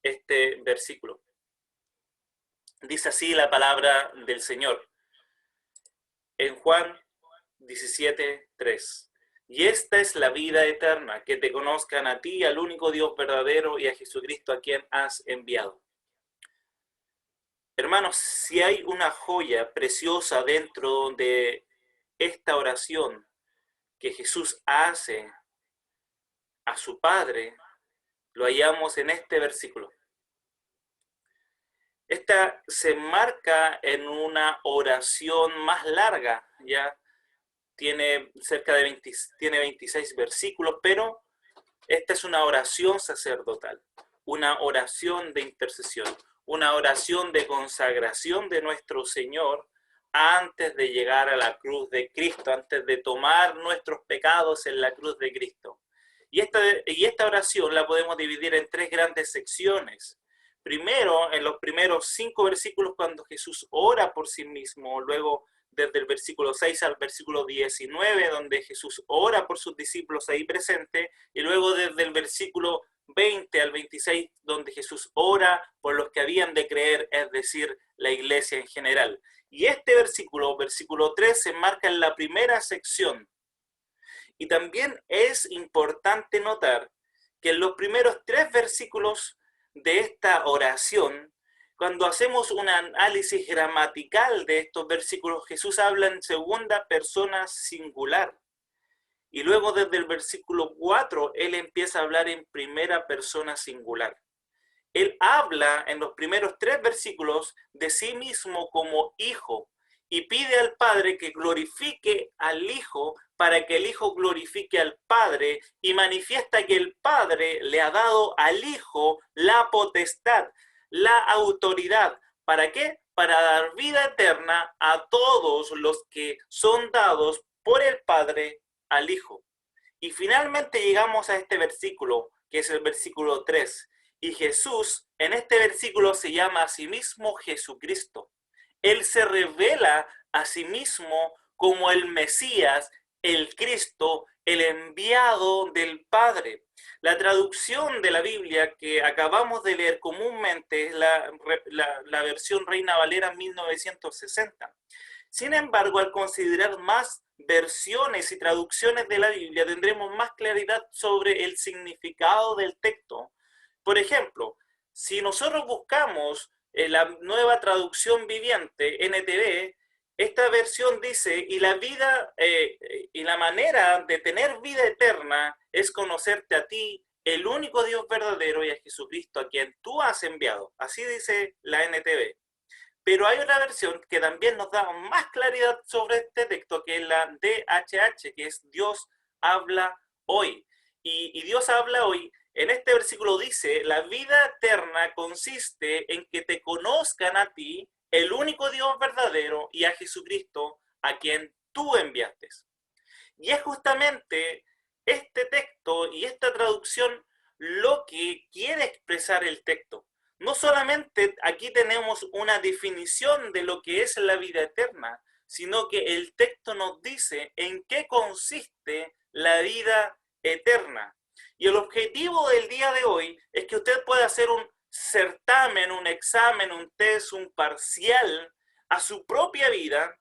este versículo. Dice así la palabra del Señor en Juan 17:3. Y esta es la vida eterna, que te conozcan a ti, al único Dios verdadero, y a Jesucristo a quien has enviado. Hermanos, si hay una joya preciosa dentro de esta oración que Jesús hace a su Padre, lo hallamos en este versículo. Esta se marca en una oración más larga, ya tiene cerca de 26 versículos, pero esta es una oración sacerdotal, una oración de intercesión, una oración de consagración de nuestro Señor antes de llegar a la cruz de Cristo, antes de tomar nuestros pecados en la cruz de Cristo. Y esta oración la podemos dividir en tres grandes secciones. Primero, en los primeros 5 versículos, cuando Jesús ora por sí mismo, luego desde el versículo 6 al versículo 19, donde Jesús ora por sus discípulos ahí presentes, y luego desde el versículo 20 al 26, donde Jesús ora por los que habían de creer, es decir, la iglesia en general. Y este versículo 3, se enmarca en la primera sección. Y también es importante notar que en los primeros 3 versículos de esta oración, cuando hacemos un análisis gramatical de estos versículos, Jesús habla en segunda persona singular. Y luego desde el versículo 4, Él empieza a hablar en primera persona singular. Él habla en los primeros 3 versículos de sí mismo como hijo y pide al Padre que glorifique al Hijo para que el Hijo glorifique al Padre, y manifiesta que el Padre le ha dado al Hijo la potestad, la autoridad. ¿Para qué? Para dar vida eterna a todos los que son dados por el Padre al Hijo. Y finalmente llegamos a este versículo, que es el versículo 3. Y Jesús, en este versículo, se llama a sí mismo Jesucristo. Él se revela a sí mismo como el Mesías, el Cristo, el enviado del Padre. La traducción de la Biblia que acabamos de leer comúnmente es la versión Reina Valera 1960. Sin embargo, al considerar más versiones y traducciones de la Biblia, tendremos más claridad sobre el significado del texto. Por ejemplo, si nosotros buscamos la nueva traducción viviente, NTV, esta versión dice, y la vida y la manera de tener vida eterna es conocerte a ti, el único Dios verdadero, y a Jesucristo a quien tú has enviado. Así dice la NTV. Pero hay otra versión que también nos da más claridad sobre este texto, que es la DHH, que es Dios habla hoy. Y Dios habla hoy, en este versículo dice, la vida eterna consiste en que te conozcan a ti, el único Dios verdadero, y a Jesucristo, a quien tú enviaste. Y es justamente este texto y esta traducción lo que quiere expresar el texto. No solamente aquí tenemos una definición de lo que es la vida eterna, sino que el texto nos dice en qué consiste la vida eterna. Y el objetivo del día de hoy es que usted pueda hacer un certamen, un examen, un test, un parcial a su propia vida.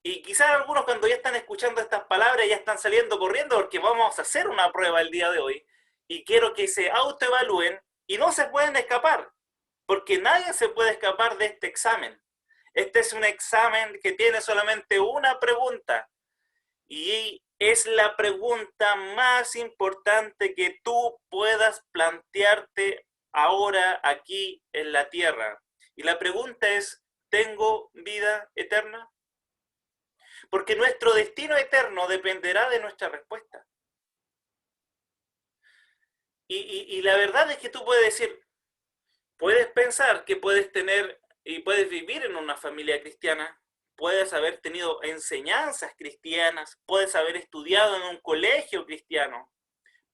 Y quizás algunos, cuando ya están escuchando estas palabras, ya están saliendo corriendo porque vamos a hacer una prueba el día de hoy. Y quiero que se autoevalúen y no se pueden escapar, porque nadie se puede escapar de este examen. Este es un examen que tiene solamente una pregunta, y es la pregunta más importante que tú puedas plantearte ahora aquí en la tierra. Y la pregunta es, ¿tengo vida eterna? Porque nuestro destino eterno dependerá de nuestra respuesta. Y la verdad es que tú puedes decir, puedes pensar que puedes tener y puedes vivir en una familia cristiana, puedes haber tenido enseñanzas cristianas, puedes haber estudiado en un colegio cristiano,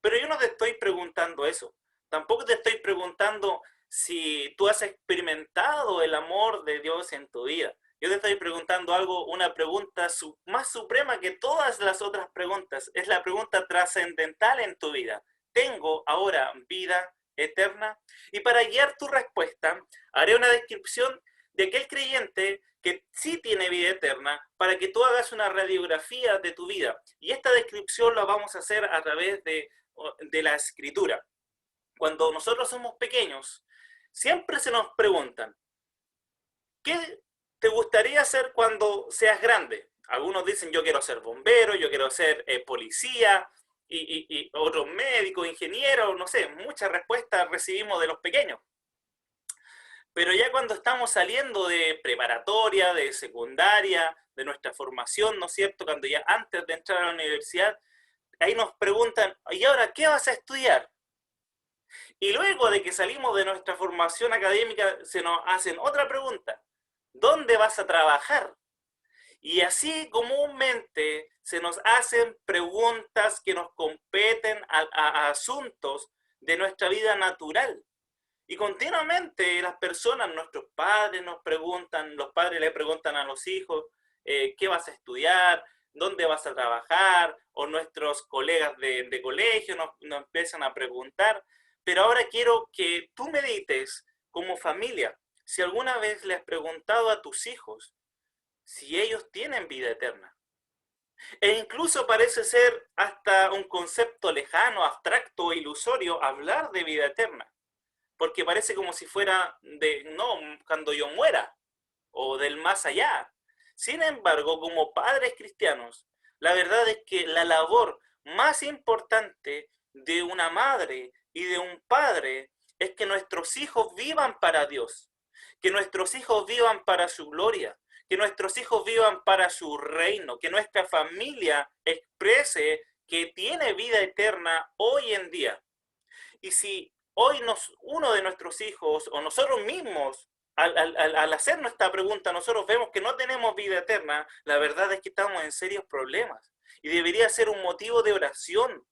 pero yo no te estoy preguntando eso. Tampoco te estoy preguntando si tú has experimentado el amor de Dios en tu vida. Yo te estoy preguntando algo, una pregunta más suprema que todas las otras preguntas. Es la pregunta trascendental en tu vida. ¿Tengo ahora vida eterna? Y para guiar tu respuesta, haré una descripción de aquel creyente que sí tiene vida eterna, para que tú hagas una radiografía de tu vida. Y esta descripción la vamos a hacer a través de la Escritura. Cuando nosotros somos pequeños, siempre se nos preguntan, ¿qué te gustaría hacer cuando seas grande? Algunos dicen, yo quiero ser bombero, yo quiero ser policía, y otros médicos, ingenieros, no sé, muchas respuestas recibimos de los pequeños. Pero ya cuando estamos saliendo de preparatoria, de secundaria, de nuestra formación, ¿no es cierto? Cuando ya antes de entrar a la universidad, ahí nos preguntan, ¿y ahora qué vas a estudiar? Y luego de que salimos de nuestra formación académica, se nos hacen otra pregunta, ¿dónde vas a trabajar? Y así comúnmente se nos hacen preguntas que nos competen a asuntos de nuestra vida natural. Y continuamente las personas, nuestros padres nos preguntan, los padres le preguntan a los hijos, ¿qué vas a estudiar? ¿Dónde vas a trabajar? O nuestros colegas de colegio nos empiezan a preguntar. Pero ahora quiero que tú medites como familia, si alguna vez le has preguntado a tus hijos si ellos tienen vida eterna. E incluso parece ser hasta un concepto lejano, abstracto o ilusorio hablar de vida eterna. Porque parece como si fuera de, no, cuando yo muera, o del más allá. Sin embargo, como padres cristianos, la verdad es que la labor más importante de una madre y de un padre es que nuestros hijos vivan para Dios, que nuestros hijos vivan para su gloria, que nuestros hijos vivan para su reino, que nuestra familia exprese que tiene vida eterna hoy en día. Y si hoy uno de nuestros hijos o nosotros mismos, al hacer nuestra pregunta, nosotros vemos que no tenemos vida eterna, la verdad es que estamos en serios problemas. Y debería ser un motivo de oración,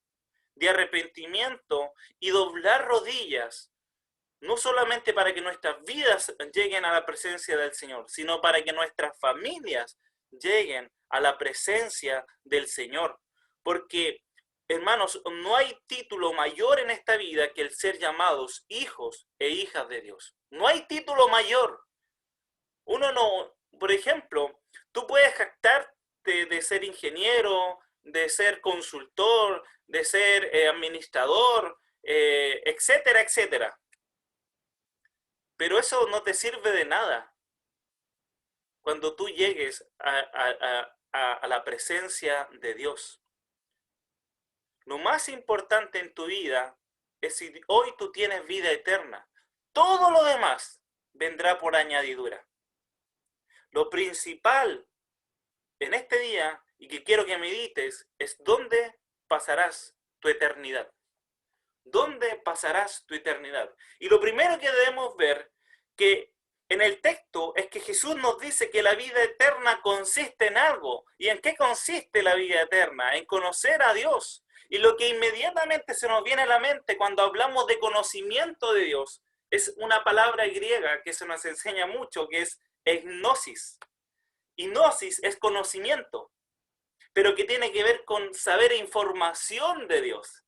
de arrepentimiento y doblar rodillas, no solamente para que nuestras vidas lleguen a la presencia del Señor, sino para que nuestras familias lleguen a la presencia del Señor. Porque, hermanos, no hay título mayor en esta vida que el ser llamados hijos e hijas de Dios. No hay título mayor. Uno no, por ejemplo, tú puedes jactarte de ser ingeniero, de ser consultor, de ser administrador, etcétera, etcétera. Pero eso no te sirve de nada cuando tú llegues a la presencia de Dios. Lo más importante en tu vida es si hoy tú tienes vida eterna. Todo lo demás vendrá por añadidura. Lo principal en este día, y que quiero que medites, es dónde pasarás tu eternidad. ¿Dónde pasarás tu eternidad? Y lo primero que debemos ver que en el texto es que Jesús nos dice que la vida eterna consiste en algo. ¿Y en qué consiste la vida eterna? En conocer a Dios. Y lo que inmediatamente se nos viene a la mente cuando hablamos de conocimiento de Dios es una palabra griega que se nos enseña mucho, que es gnosis. Y gnosis es conocimiento, pero que tiene que ver con saber información de Dios.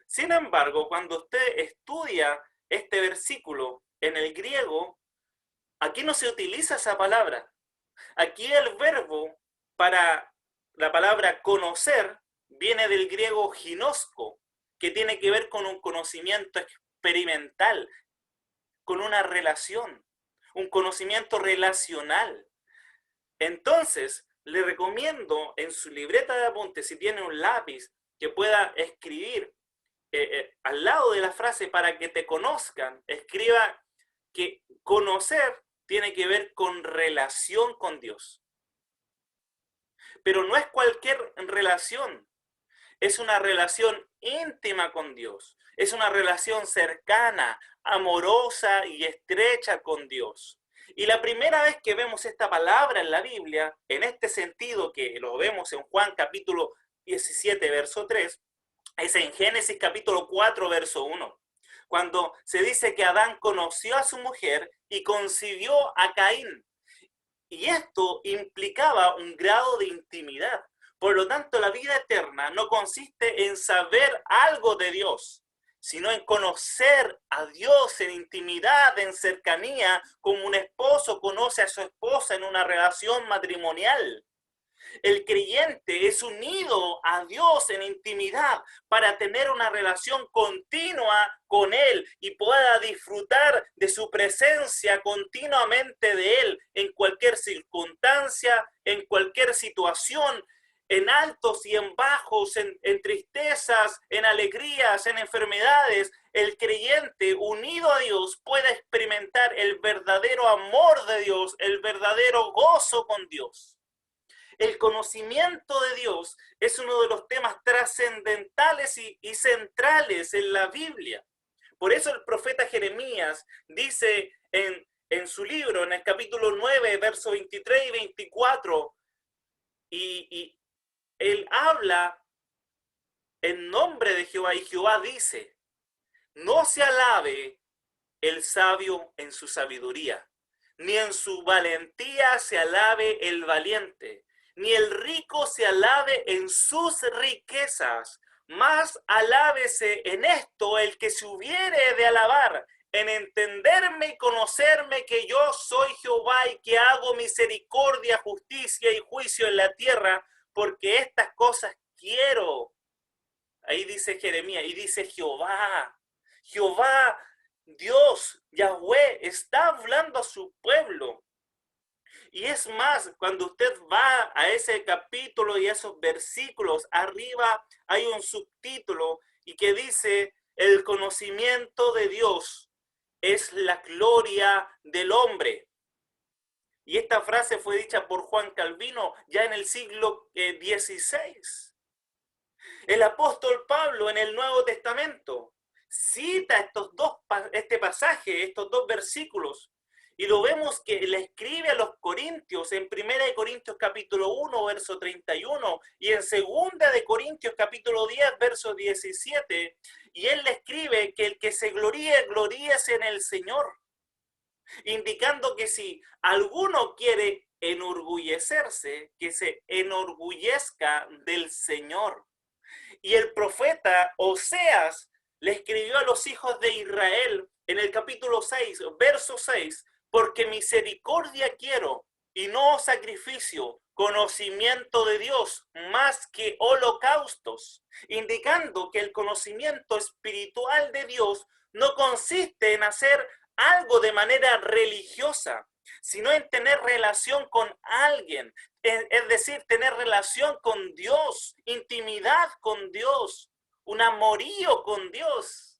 Sin embargo, cuando usted estudia este versículo en el griego, aquí no se utiliza esa palabra. Aquí el verbo para la palabra conocer viene del griego ginosko, que tiene que ver con un conocimiento experimental, con una relación, un conocimiento relacional. Entonces, le recomiendo en su libreta de apuntes, si tiene un lápiz, que pueda escribir al lado de la frase para que te conozcan, escriba que conocer tiene que ver con relación con Dios. Pero no es cualquier relación, es una relación íntima con Dios, es una relación cercana, amorosa y estrecha con Dios. Y la primera vez que vemos esta palabra en la Biblia, en este sentido que lo vemos en Juan capítulo 17, verso 3, es en Génesis capítulo 4, verso 1, cuando se dice que Adán conoció a su mujer y concibió a Caín. Y esto implicaba un grado de intimidad. Por lo tanto, la vida eterna no consiste en saber algo de Dios, sino en conocer a Dios en intimidad, en cercanía, como un esposo conoce a su esposa en una relación matrimonial. El creyente es unido a Dios en intimidad para tener una relación continua con Él y pueda disfrutar de su presencia continuamente de Él en cualquier circunstancia, en cualquier situación, en altos y en bajos, en tristezas, en alegrías, en enfermedades. El creyente unido a Dios puede experimentar el verdadero amor de Dios, el verdadero gozo con Dios. El conocimiento de Dios es uno de los temas trascendentales y centrales en la Biblia. Por eso el profeta Jeremías dice en su libro, en el capítulo 9, versos 23 y 24, y él habla en nombre de Jehová, y Jehová dice: no se alabe el sabio en su sabiduría, ni en su valentía se alabe el valiente, ni el rico se alabe en sus riquezas, mas alábese en esto el que se hubiere de alabar, en entenderme y conocerme que yo soy Jehová y que hago misericordia, justicia y juicio en la tierra, porque estas cosas quiero. Ahí dice Jeremías, y dice Jehová, Dios, Yahweh, está hablando a su pueblo. Y es más, cuando usted va a ese capítulo y esos versículos, arriba hay un subtítulo y que dice: el conocimiento de Dios es la gloria del hombre. Y esta frase fue dicha por Juan Calvino ya en el siglo XVI. El apóstol Pablo en el Nuevo Testamento cita este pasaje, estos dos versículos, y lo vemos que le escribe a los Corintios en 1 Corintios capítulo 1, verso 31, y en 2 Corintios capítulo 10, verso 17, y él le escribe que el que se gloríe, gloríese en el Señor, indicando que si alguno quiere enorgullecerse, que se enorgullezca del Señor. Y el profeta Oseas le escribió a los hijos de Israel en el capítulo 6, verso 6, porque misericordia quiero y no sacrificio, conocimiento de Dios más que holocaustos, indicando que el conocimiento espiritual de Dios no consiste en hacer algo de manera religiosa, sino en tener relación con alguien, es decir, tener relación con Dios, intimidad con Dios, un amorío con Dios.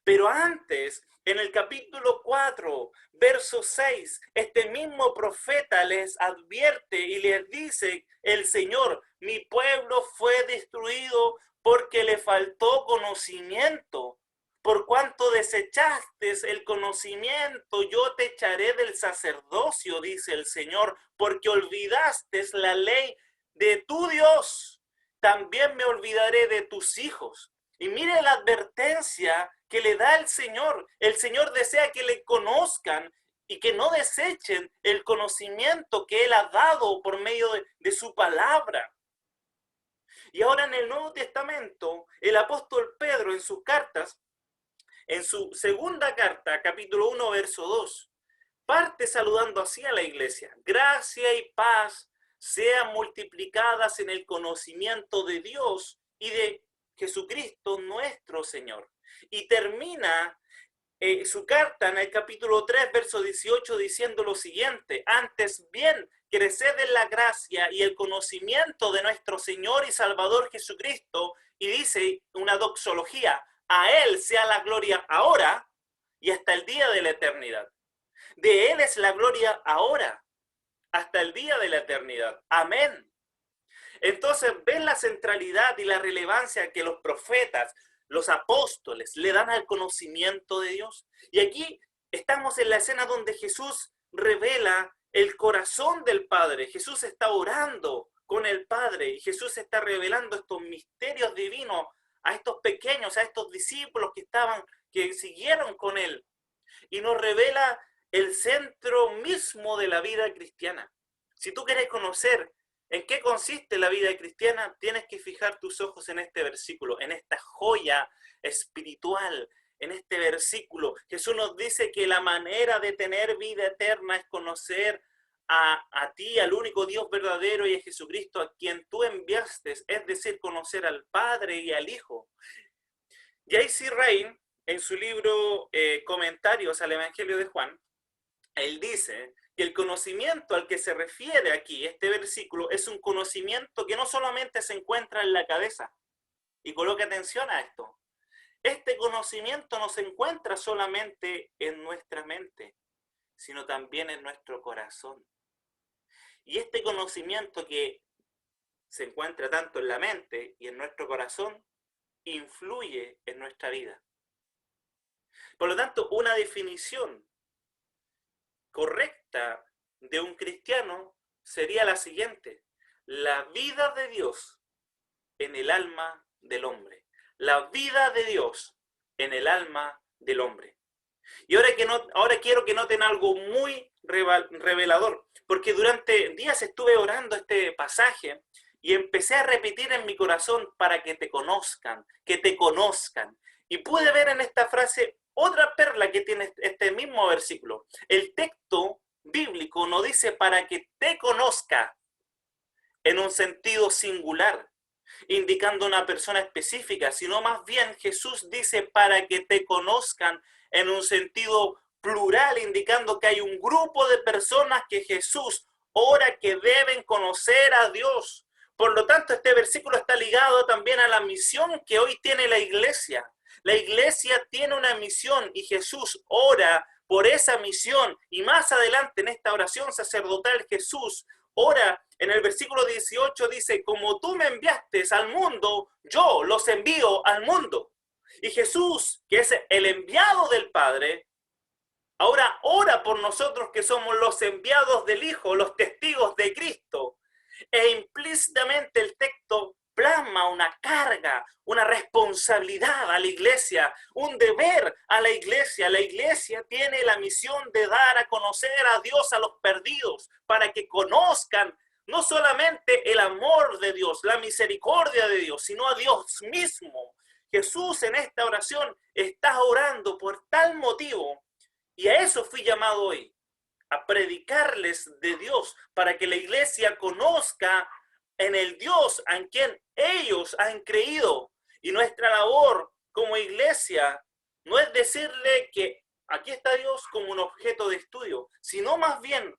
Pero antes, en el capítulo 4, verso 6, este mismo profeta les advierte y les dice el Señor: mi pueblo fue destruido porque le faltó conocimiento. Por cuanto desechaste el conocimiento, yo te echaré del sacerdocio, dice el Señor, porque olvidaste la ley de tu Dios. También me olvidaré de tus hijos. Y mire la advertencia que le da el Señor. El Señor desea que le conozcan y que no desechen el conocimiento que Él ha dado por medio de su palabra. Y ahora en el Nuevo Testamento, el apóstol Pedro en sus cartas, en su segunda carta, capítulo 1, verso 2, parte saludando así a la iglesia: gracia y paz sean multiplicadas en el conocimiento de Dios y de Jesucristo nuestro Señor. Y termina su carta en el capítulo 3, verso 18, diciendo lo siguiente: antes bien, creced en la gracia y el conocimiento de nuestro Señor y Salvador Jesucristo. Y dice una doxología: a Él sea la gloria ahora y hasta el día de la eternidad. De Él es la gloria ahora, hasta el día de la eternidad. Amén. Entonces, ven la centralidad y la relevancia que los profetas, los apóstoles, le dan al conocimiento de Dios. Y aquí estamos en la escena donde Jesús revela el corazón del Padre. Jesús está orando con el Padre y Jesús está revelando estos misterios divinos a estos pequeños, a estos discípulos que siguieron con él, y nos revela el centro mismo de la vida cristiana. Si tú quieres conocer ¿En qué consiste la vida cristiana? Tienes que fijar tus ojos en este versículo, en esta joya espiritual, en este versículo. Jesús nos dice que la manera de tener vida eterna es conocer a ti, al único Dios verdadero, y a Jesucristo, a quien tú enviaste, es decir, conocer al Padre y al Hijo. J.C. Ryle, en su libro Comentarios al Evangelio de Juan, él dice que el conocimiento al que se refiere aquí este versículo es un conocimiento que no solamente se encuentra en la cabeza. Y coloque atención a esto. Este conocimiento no se encuentra solamente en nuestra mente, sino también en nuestro corazón. Y este conocimiento que se encuentra tanto en la mente y en nuestro corazón, influye en nuestra vida. Por lo tanto, una definición correcta de un cristiano sería la siguiente: la vida de Dios en el alma del hombre. La vida de Dios en el alma del hombre. Y ahora quiero que noten algo muy revelador, porque durante días estuve orando este pasaje y empecé a repetir en mi corazón: para que te conozcan, que te conozcan. Y pude ver en esta frase otra perla que tiene este mismo versículo. El texto bíblico no dice para que te conozca en un sentido singular, indicando una persona específica, sino más bien Jesús dice para que te conozcan en un sentido plural, indicando que hay un grupo de personas que Jesús ora que deben conocer a Dios. Por lo tanto, este versículo está ligado también a la misión que hoy tiene la iglesia. La iglesia tiene una misión y Jesús ora por esa misión. Y más adelante en esta oración sacerdotal, Jesús ora en el versículo 18, dice: como tú me enviaste al mundo, yo los envío al mundo. Y Jesús, que es el enviado del Padre, ahora ora por nosotros que somos los enviados del Hijo, los testigos de Cristo. E implícitamente el texto plasma una carga, una responsabilidad a la iglesia, un deber a la iglesia. La iglesia tiene la misión de dar a conocer a Dios a los perdidos, para que conozcan no solamente el amor de Dios, la misericordia de Dios, sino a Dios mismo. Jesús en esta oración está orando por tal motivo, y a eso fui llamado hoy, a predicarles de Dios, para que la iglesia conozca en el Dios en quien ellos han creído. Y nuestra labor como iglesia no es decirle que aquí está Dios como un objeto de estudio, sino más bien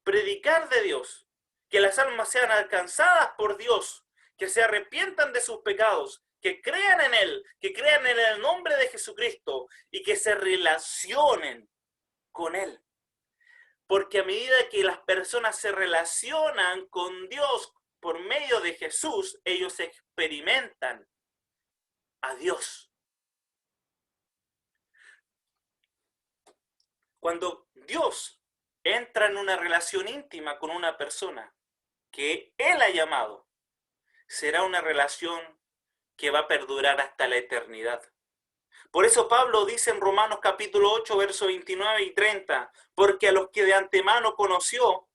predicar de Dios, que las almas sean alcanzadas por Dios, que se arrepientan de sus pecados, que crean en Él, que crean en el nombre de Jesucristo y que se relacionen con Él. Porque a medida que las personas se relacionan con Dios por medio de Jesús, ellos experimentan a Dios. Cuando Dios entra en una relación íntima con una persona que Él ha llamado, será una relación que va a perdurar hasta la eternidad. Por eso Pablo dice en Romanos capítulo 8, versos 29 y 30, porque a los que de antemano conoció,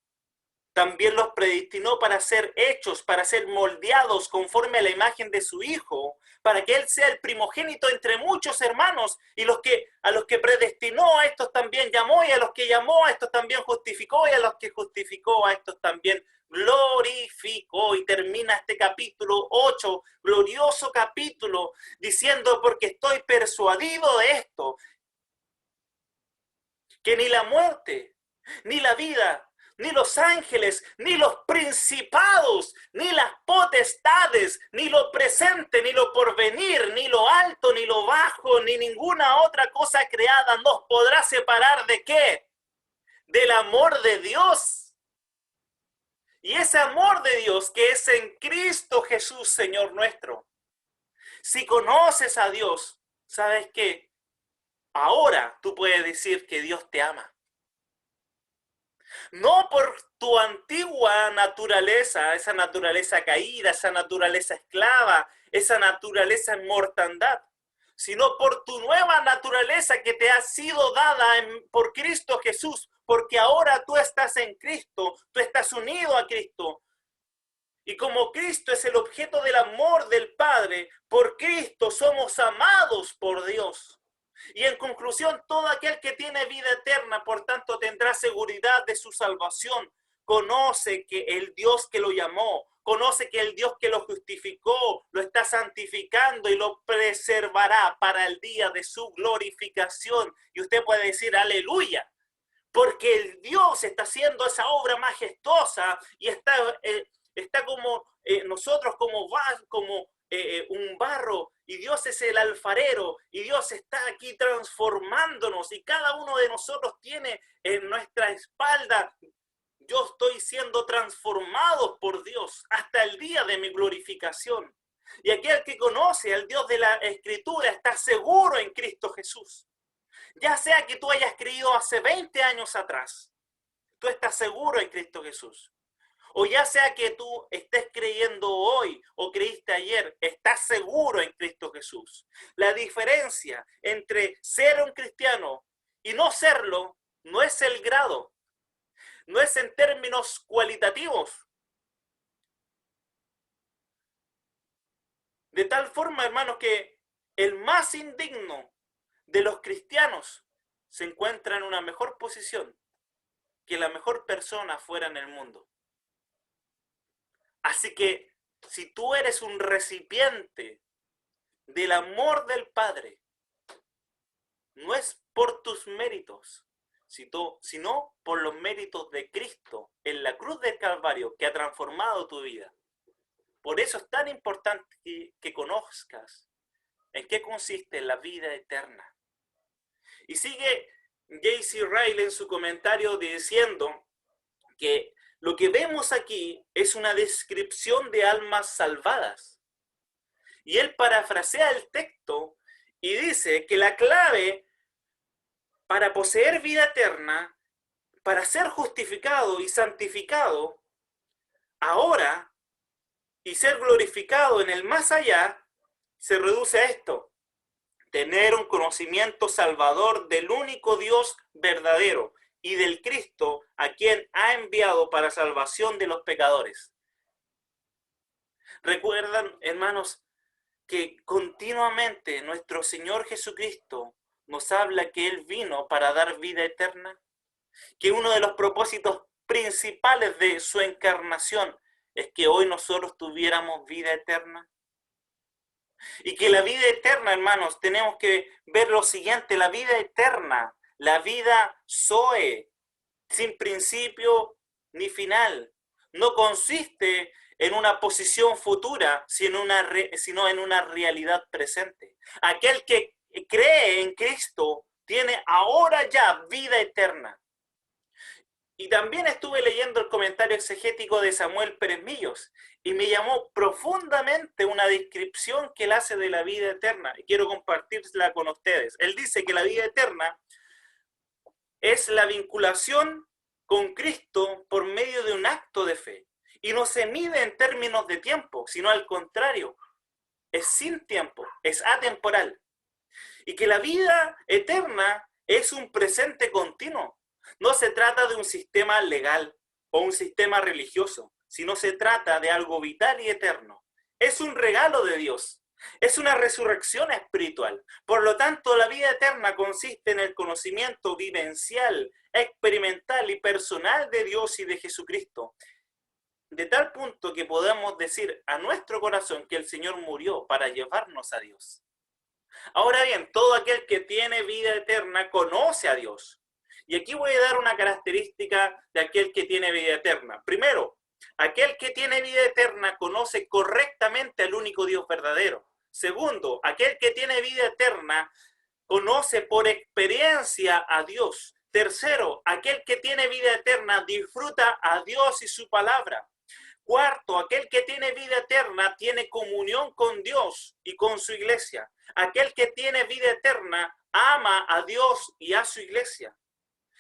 también los predestinó para ser hechos, para ser moldeados conforme a la imagen de su Hijo, para que Él sea el primogénito entre muchos hermanos. Y a los que predestinó, a estos también llamó, y a los que llamó, a estos también justificó, y a los que justificó, a estos también glorificó. Y termina este capítulo 8, glorioso capítulo, diciendo: porque estoy persuadido de esto, que ni la muerte, ni la vida, ni los ángeles, ni los principados, ni las potestades, ni lo presente, ni lo porvenir, ni lo alto, ni lo bajo, ni ninguna otra cosa creada nos podrá separar ¿de qué? Del amor de Dios. Y ese amor de Dios que es en Cristo Jesús, Señor nuestro. Si conoces a Dios, ¿sabes qué? Ahora tú puedes decir que Dios te ama. No por tu antigua naturaleza, esa naturaleza caída, esa naturaleza esclava, esa naturaleza en mortandad, sino por tu nueva naturaleza que te ha sido dada por Cristo Jesús, porque ahora tú estás en Cristo, tú estás unido a Cristo. Y como Cristo es el objeto del amor del Padre, por Cristo somos amados por Dios. Y en conclusión, todo aquel que tiene vida eterna, por tanto, tendrá seguridad de su salvación. Conoce que el Dios que lo llamó, conoce que el Dios que lo justificó, lo está santificando y lo preservará para el día de su glorificación. Y usted puede decir, aleluya, porque el Dios está haciendo esa obra majestuosa y está como nosotros como un barro, y Dios es el alfarero, y Dios está aquí transformándonos, y cada uno de nosotros tiene en nuestra espalda, yo estoy siendo transformado por Dios hasta el día de mi glorificación. Y aquel que conoce al Dios de la Escritura está seguro en Cristo Jesús. Ya sea que tú hayas creído hace 20 años atrás, tú estás seguro en Cristo Jesús. O ya sea que tú estés creyendo hoy o creíste ayer, estás seguro en Cristo Jesús. La diferencia entre ser un cristiano y no serlo no es el grado, no es en términos cualitativos. De tal forma, hermanos, que el más indigno de los cristianos se encuentra en una mejor posición que la mejor persona fuera en el mundo. Así que si tú eres un recipiente del amor del Padre, no es por tus méritos, sino por los méritos de Cristo en la cruz del Calvario que ha transformado tu vida. Por eso es tan importante que conozcas en qué consiste la vida eterna. Y sigue J.C. Ryle en su comentario diciendo que lo que vemos aquí es una descripción de almas salvadas. Y él parafrasea el texto y dice que la clave para poseer vida eterna, para ser justificado y santificado ahora y ser glorificado en el más allá, se reduce a esto: tener un conocimiento salvador del único Dios verdadero y del Cristo a quien ha enviado para salvación de los pecadores. ¿Recuerdan, hermanos, que continuamente nuestro Señor Jesucristo nos habla que Él vino para dar vida eterna? Que uno de los propósitos principales de su encarnación es que hoy nosotros tuviéramos vida eterna. Y que la vida eterna, hermanos, tenemos que ver lo siguiente: la vida eterna, la vida Zoe, sin principio ni final, no consiste en una posición futura, sino en una realidad presente. Aquel que cree en Cristo tiene ahora ya vida eterna. Y también estuve leyendo el comentario exegético de Samuel Pérez Millos y me llamó profundamente una descripción que él hace de la vida eterna y quiero compartirla con ustedes. Él dice que la vida eterna es la vinculación con Cristo por medio de un acto de fe y no se mide en términos de tiempo, sino al contrario, es sin tiempo, es atemporal. Y que la vida eterna es un presente continuo. No se trata de un sistema legal o un sistema religioso, sino se trata de algo vital y eterno. Es un regalo de Dios. Es una resurrección espiritual. Por lo tanto, la vida eterna consiste en el conocimiento vivencial, experimental y personal de Dios y de Jesucristo. De tal punto que podemos decir a nuestro corazón que el Señor murió para llevarnos a Dios. Ahora bien, todo aquel que tiene vida eterna conoce a Dios. Y aquí voy a dar una característica de aquel que tiene vida eterna. Primero, aquel que tiene vida eterna conoce correctamente al único Dios verdadero. Segundo, aquel que tiene vida eterna conoce por experiencia a Dios. Tercero, aquel que tiene vida eterna disfruta a Dios y su palabra. Cuarto, aquel que tiene vida eterna tiene comunión con Dios y con su iglesia. Aquel que tiene vida eterna ama a Dios y a su iglesia.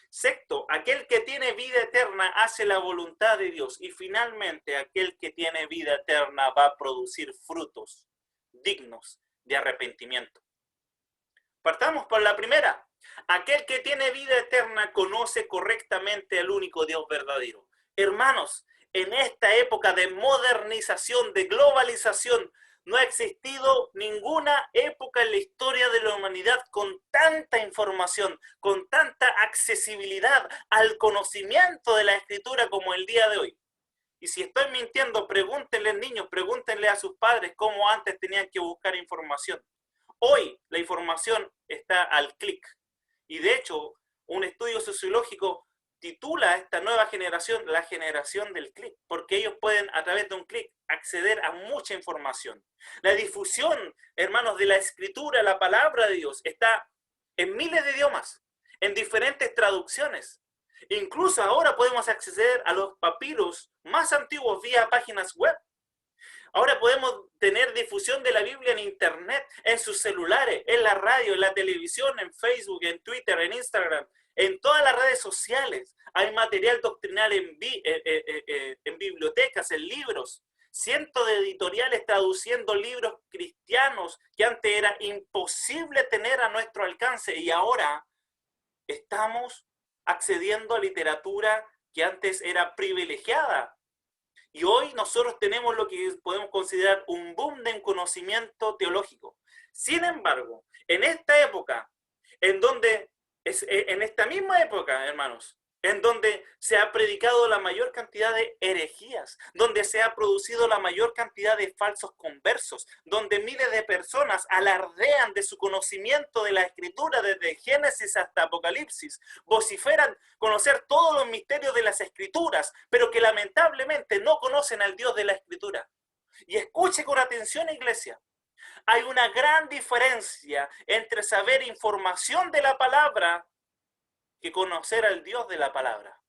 Sexto, aquel que tiene vida eterna hace la voluntad de Dios. Y finalmente, aquel que tiene vida eterna va a producir frutos dignos de arrepentimiento. Partamos por la primera. Aquel que tiene vida eterna conoce correctamente al único Dios verdadero. Hermanos, en esta época de modernización, de globalización, no ha existido ninguna época en la historia de la humanidad con tanta información, con tanta accesibilidad al conocimiento de la Escritura como el día de hoy. Y si estoy mintiendo, pregúntenle, niños, pregúntenle a sus padres cómo antes tenían que buscar información. Hoy la información está al clic. Y de hecho, un estudio sociológico titula a esta nueva generación la generación del clic, porque ellos pueden a través de un clic acceder a mucha información. La difusión, hermanos, de la Escritura, la palabra de Dios, está en miles de idiomas, en diferentes traducciones. Incluso ahora podemos acceder a los papiros más antiguos vía páginas web. Ahora podemos tener difusión de la Biblia en internet, en sus celulares, en la radio, en la televisión, en Facebook, en Twitter, en Instagram, en todas las redes sociales. Hay material doctrinal en bibliotecas, en libros. Cientos de editoriales traduciendo libros cristianos que antes era imposible tener a nuestro alcance y ahora estamos accediendo a literatura que antes era privilegiada. Y hoy nosotros tenemos lo que podemos considerar un boom de conocimiento teológico. Sin embargo, en esta época, en esta misma época, hermanos, en donde se ha predicado la mayor cantidad de herejías, donde se ha producido la mayor cantidad de falsos conversos, donde miles de personas alardean de su conocimiento de la Escritura desde Génesis hasta Apocalipsis, vociferan conocer todos los misterios de las Escrituras, pero que lamentablemente no conocen al Dios de la Escritura. Y escuche con atención, iglesia, hay una gran diferencia entre saber información de la palabra que conocer al Dios de la palabra.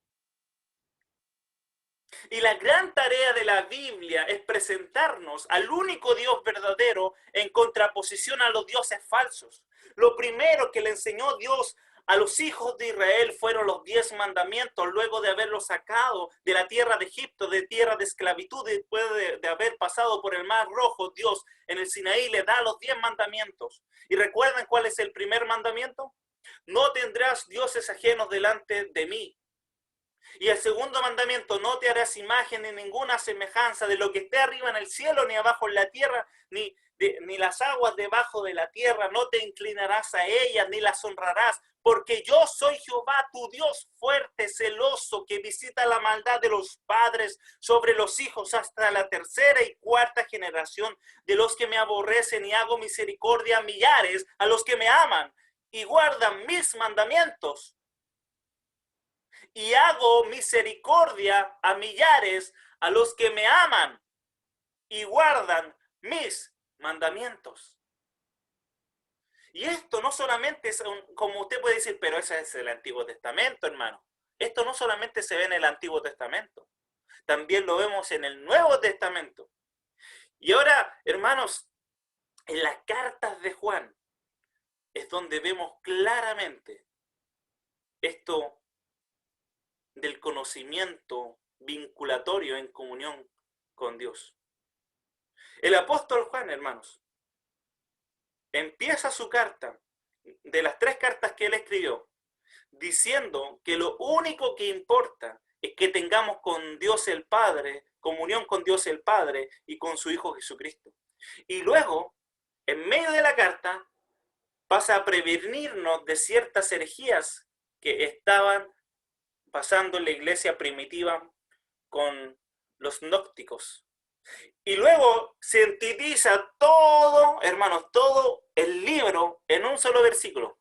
Y la gran tarea de la Biblia es presentarnos al único Dios verdadero en contraposición a los dioses falsos. Lo primero que le enseñó Dios a los hijos de Israel fueron los 10 mandamientos, luego de haberlos sacado de la tierra de Egipto, de tierra de esclavitud, después de haber pasado por el Mar Rojo. Dios en el Sinaí le da los 10 mandamientos. ¿Y recuerdan cuál es el primer mandamiento? No tendrás dioses ajenos delante de mí. Y el segundo mandamiento, no te harás imagen ni ninguna semejanza de lo que esté arriba en el cielo, ni abajo en la tierra, ni las aguas debajo de la tierra. No te inclinarás a ellas, ni las honrarás, porque yo soy Jehová, tu Dios fuerte, celoso, que visita la maldad de los padres sobre los hijos hasta la tercera y cuarta generación de los que me aborrecen, y hago misericordia a millares, a los que me aman y guardan mis mandamientos. Y hago misericordia a millares, a los que me aman y guardan mis mandamientos. Y esto no solamente es, como usted puede decir, pero ese es el Antiguo Testamento, hermano. Esto no solamente se ve en el Antiguo Testamento, también lo vemos en el Nuevo Testamento. Y ahora, hermanos, en las cartas de Juan, es donde vemos claramente esto del conocimiento vinculatorio en comunión con Dios. El apóstol Juan, hermanos, empieza su carta, de las 3 cartas que él escribió, diciendo que lo único que importa es que tengamos con Dios el Padre, comunión con Dios el Padre y con su Hijo Jesucristo. Y luego, en medio de la carta, pasa a prevenirnos de ciertas herejías que estaban pasando en la iglesia primitiva con los gnósticos. Y luego sintetiza todo, hermanos, todo el libro en un solo versículo.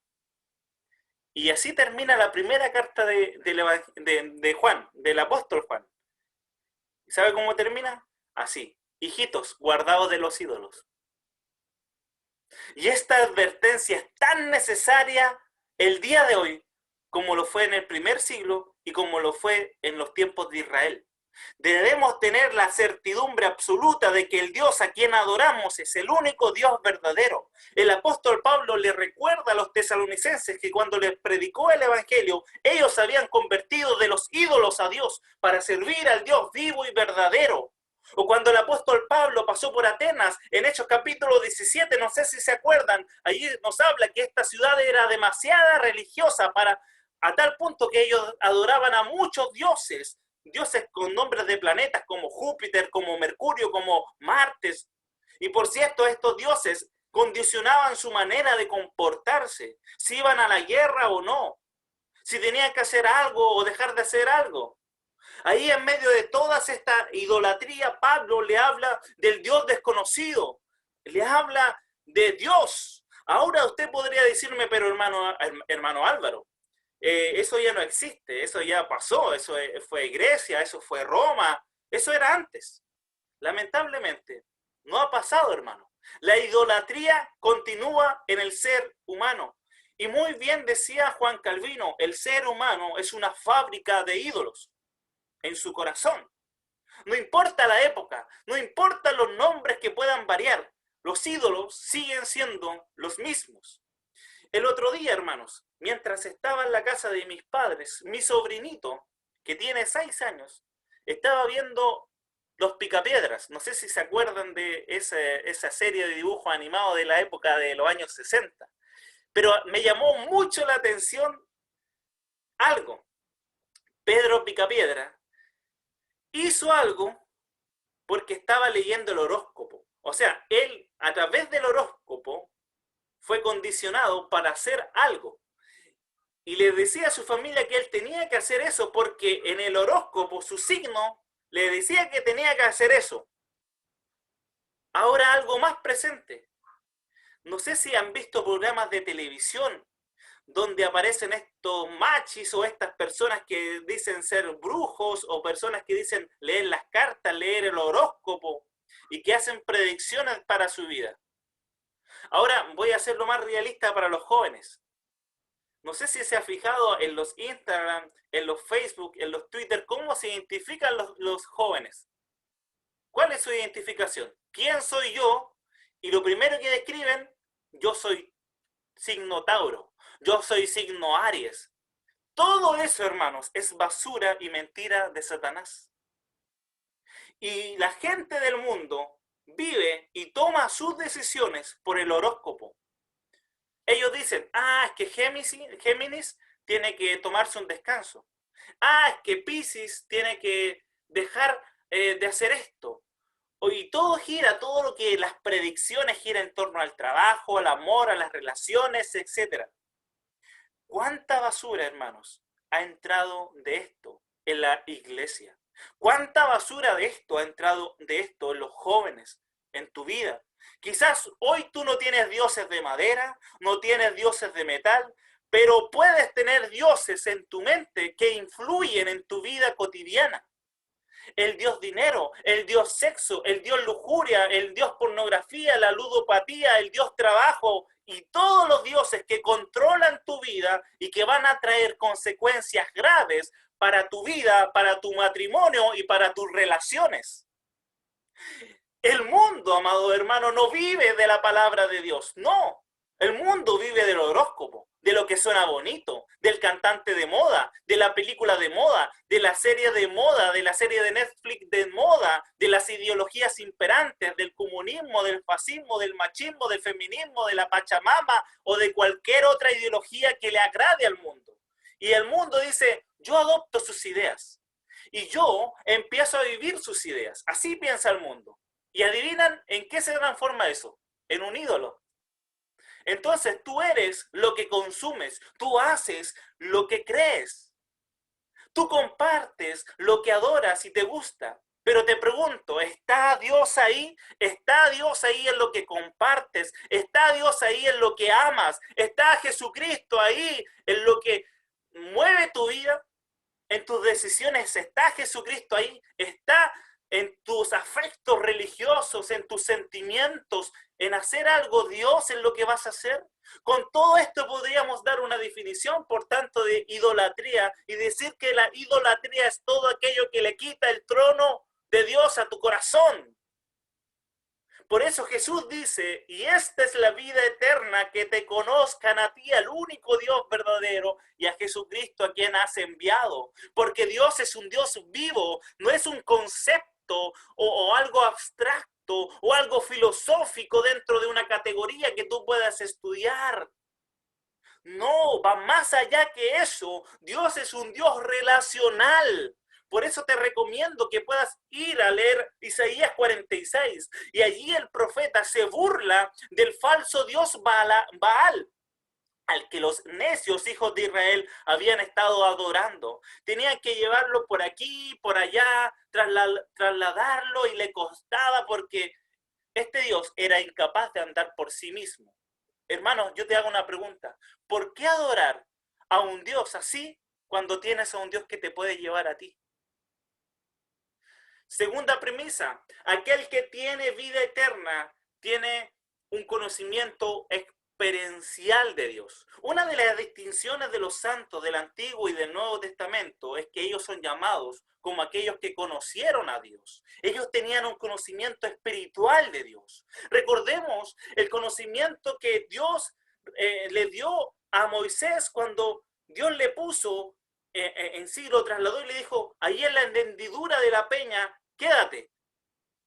Y así termina la primera carta de Juan, del apóstol Juan. ¿Sabe cómo termina? Así: hijitos, guardaos de los ídolos. Y esta advertencia es tan necesaria el día de hoy como lo fue en el primer siglo y como lo fue en los tiempos de Israel. Debemos tener la certidumbre absoluta de que el Dios a quien adoramos es el único Dios verdadero. El apóstol Pablo le recuerda a los tesalonicenses que cuando les predicó el evangelio, ellos habían convertido de los ídolos a Dios para servir al Dios vivo y verdadero. O cuando el apóstol Pablo pasó por Atenas, en Hechos capítulo 17, no sé si se acuerdan, allí nos habla que esta ciudad era demasiado religiosa a tal punto que ellos adoraban a muchos dioses, dioses con nombres de planetas como Júpiter, como Mercurio, como Marte. Y por cierto, estos dioses condicionaban su manera de comportarse, si iban a la guerra o no, si tenían que hacer algo o dejar de hacer algo. Ahí en medio de toda esta idolatría, Pablo le habla del Dios desconocido, le habla de Dios. Ahora usted podría decirme, pero hermano Álvaro, eso ya no existe, eso ya pasó, eso fue Grecia, eso fue Roma, eso era antes. Lamentablemente, no ha pasado, hermano. La idolatría continúa en el ser humano. Y muy bien decía Juan Calvino, el ser humano es una fábrica de ídolos en su corazón. No importa la época, no importa los nombres que puedan variar, los ídolos siguen siendo los mismos. El otro día, hermanos, mientras estaba en la casa de mis padres, mi sobrinito, que tiene 6 años, estaba viendo Los Picapiedras. No sé si se acuerdan de esa serie de dibujos animados de la época de los años 60. Pero me llamó mucho la atención algo. Pedro Picapiedra hizo algo porque estaba leyendo el horóscopo. O sea, él a través del horóscopo fue condicionado para hacer algo. Y le decía a su familia que él tenía que hacer eso porque en el horóscopo su signo le decía que tenía que hacer eso. Ahora algo más presente. No sé si han visto programas de televisión donde aparecen estos machis o estas personas que dicen ser brujos o personas que dicen leer las cartas, leer el horóscopo y que hacen predicciones para su vida. Ahora voy a hacerlo más realista para los jóvenes. No sé si se ha fijado en los Instagram, en los Facebook, en los Twitter, cómo se identifican los jóvenes. ¿Cuál es su identificación? ¿Quién soy yo? Y lo primero que describen, yo soy signo Tauro, yo soy signo Aries. Todo eso, hermanos, es basura y mentira de Satanás. Y la gente del mundo vive y toma sus decisiones por el horóscopo. Ellos dicen, es que Géminis tiene que tomarse un descanso. Es que Piscis tiene que dejar de hacer esto. Y todo gira, todo lo que las predicciones gira en torno al trabajo, al amor, a las relaciones, etc. ¿Cuánta basura, hermanos, ha entrado de esto en la iglesia? ¿Cuánta basura de esto ha entrado de esto en los jóvenes, en tu vida? Quizás hoy tú no tienes dioses de madera, no tienes dioses de metal, pero puedes tener dioses en tu mente que influyen en tu vida cotidiana. El dios dinero, el dios sexo, el dios lujuria, el dios pornografía, la ludopatía, el dios trabajo y todos los dioses que controlan tu vida y que van a traer consecuencias graves para tu vida, para tu matrimonio y para tus relaciones. El mundo, amado hermano, no vive de la palabra de Dios, no. El mundo vive del horóscopo, de lo que suena bonito, del cantante de moda, de la película de moda, de la serie de moda, de la serie de Netflix de moda, de las ideologías imperantes, del comunismo, del fascismo, del machismo, del feminismo, de la pachamama o de cualquier otra ideología que le agrade al mundo. Y el mundo dice, yo adopto sus ideas y yo empiezo a vivir sus ideas. Así piensa el mundo. Y adivinan en qué se transforma eso, en un ídolo. Entonces tú eres lo que consumes, tú haces lo que crees, tú compartes lo que adoras y te gusta. Pero te pregunto, ¿está Dios ahí? ¿Está Dios ahí en lo que compartes? ¿Está Dios ahí en lo que amas? ¿Está Jesucristo ahí en lo que mueve tu vida? ¿En tus decisiones está Jesucristo ahí? ¿Está en tus afectos religiosos, en tus sentimientos, en hacer algo Dios en lo que vas a hacer? Con todo esto podríamos dar una definición, por tanto, de idolatría y decir que la idolatría es todo aquello que le quita el trono de Dios a tu corazón. Por eso Jesús dice, y esta es la vida eterna, que te conozcan a ti, al único Dios verdadero, y a Jesucristo a quien has enviado. Porque Dios es un Dios vivo, no es un concepto o algo abstracto o algo filosófico dentro de una categoría que tú puedas estudiar. No, va más allá que eso. Dios es un Dios relacional. Por eso te recomiendo que puedas ir a leer Isaías 46. Y allí el profeta se burla del falso dios Baal, al que los necios hijos de Israel habían estado adorando. Tenían que llevarlo por aquí, por allá, trasladarlo, y le costaba porque este Dios era incapaz de andar por sí mismo. Hermanos, yo te hago una pregunta. ¿Por qué adorar a un Dios así cuando tienes a un Dios que te puede llevar a ti? Segunda premisa, aquel que tiene vida eterna tiene un conocimiento experiencial de Dios. Una de las distinciones de los santos del Antiguo y del Nuevo Testamento es que ellos son llamados como aquellos que conocieron a Dios. Ellos tenían un conocimiento espiritual de Dios. Recordemos el conocimiento que Dios le dio a Moisés cuando Dios le puso en sí, lo trasladó y le dijo, ahí en la hendidura de la peña, quédate,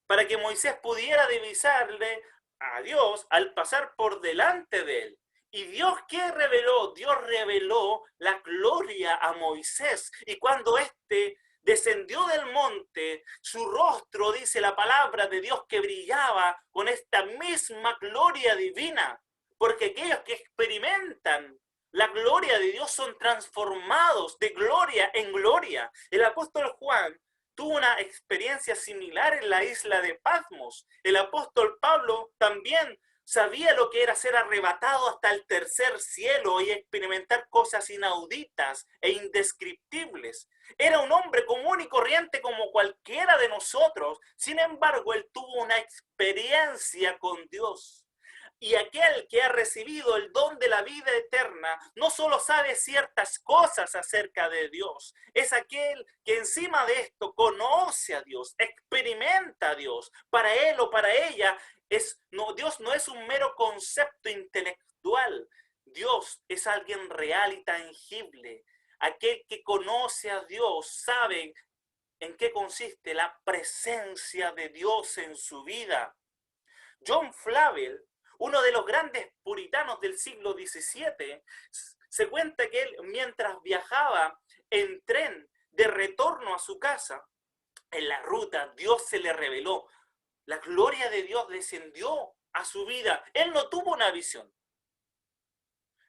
para que Moisés pudiera divisarle a Dios al pasar por delante de él. ¿Y Dios qué reveló? Dios reveló la gloria a Moisés. Y cuando éste descendió del monte, su rostro, dice la palabra de Dios, que brillaba con esta misma gloria divina. Porque aquellos que experimentan la gloria de Dios son transformados de gloria en gloria. El apóstol Juan tuvo una experiencia similar en la isla de Patmos. El apóstol Pablo también sabía lo que era ser arrebatado hasta el tercer cielo y experimentar cosas inauditas e indescriptibles. Era un hombre común y corriente como cualquiera de nosotros. Sin embargo, él tuvo una experiencia con Dios. Y aquel que ha recibido el don de la vida eterna no solo sabe ciertas cosas acerca de Dios, es aquel que encima de esto conoce a Dios, experimenta a Dios. Para él o para ella, Dios no es un mero concepto intelectual. Dios es alguien real y tangible. Aquel que conoce a Dios sabe en qué consiste la presencia de Dios en su vida. John Flavel, uno de los grandes puritanos del siglo XVII, se cuenta que él, mientras viajaba en tren de retorno a su casa, en la ruta, Dios se le reveló. La gloria de Dios descendió a su vida. Él no tuvo una visión,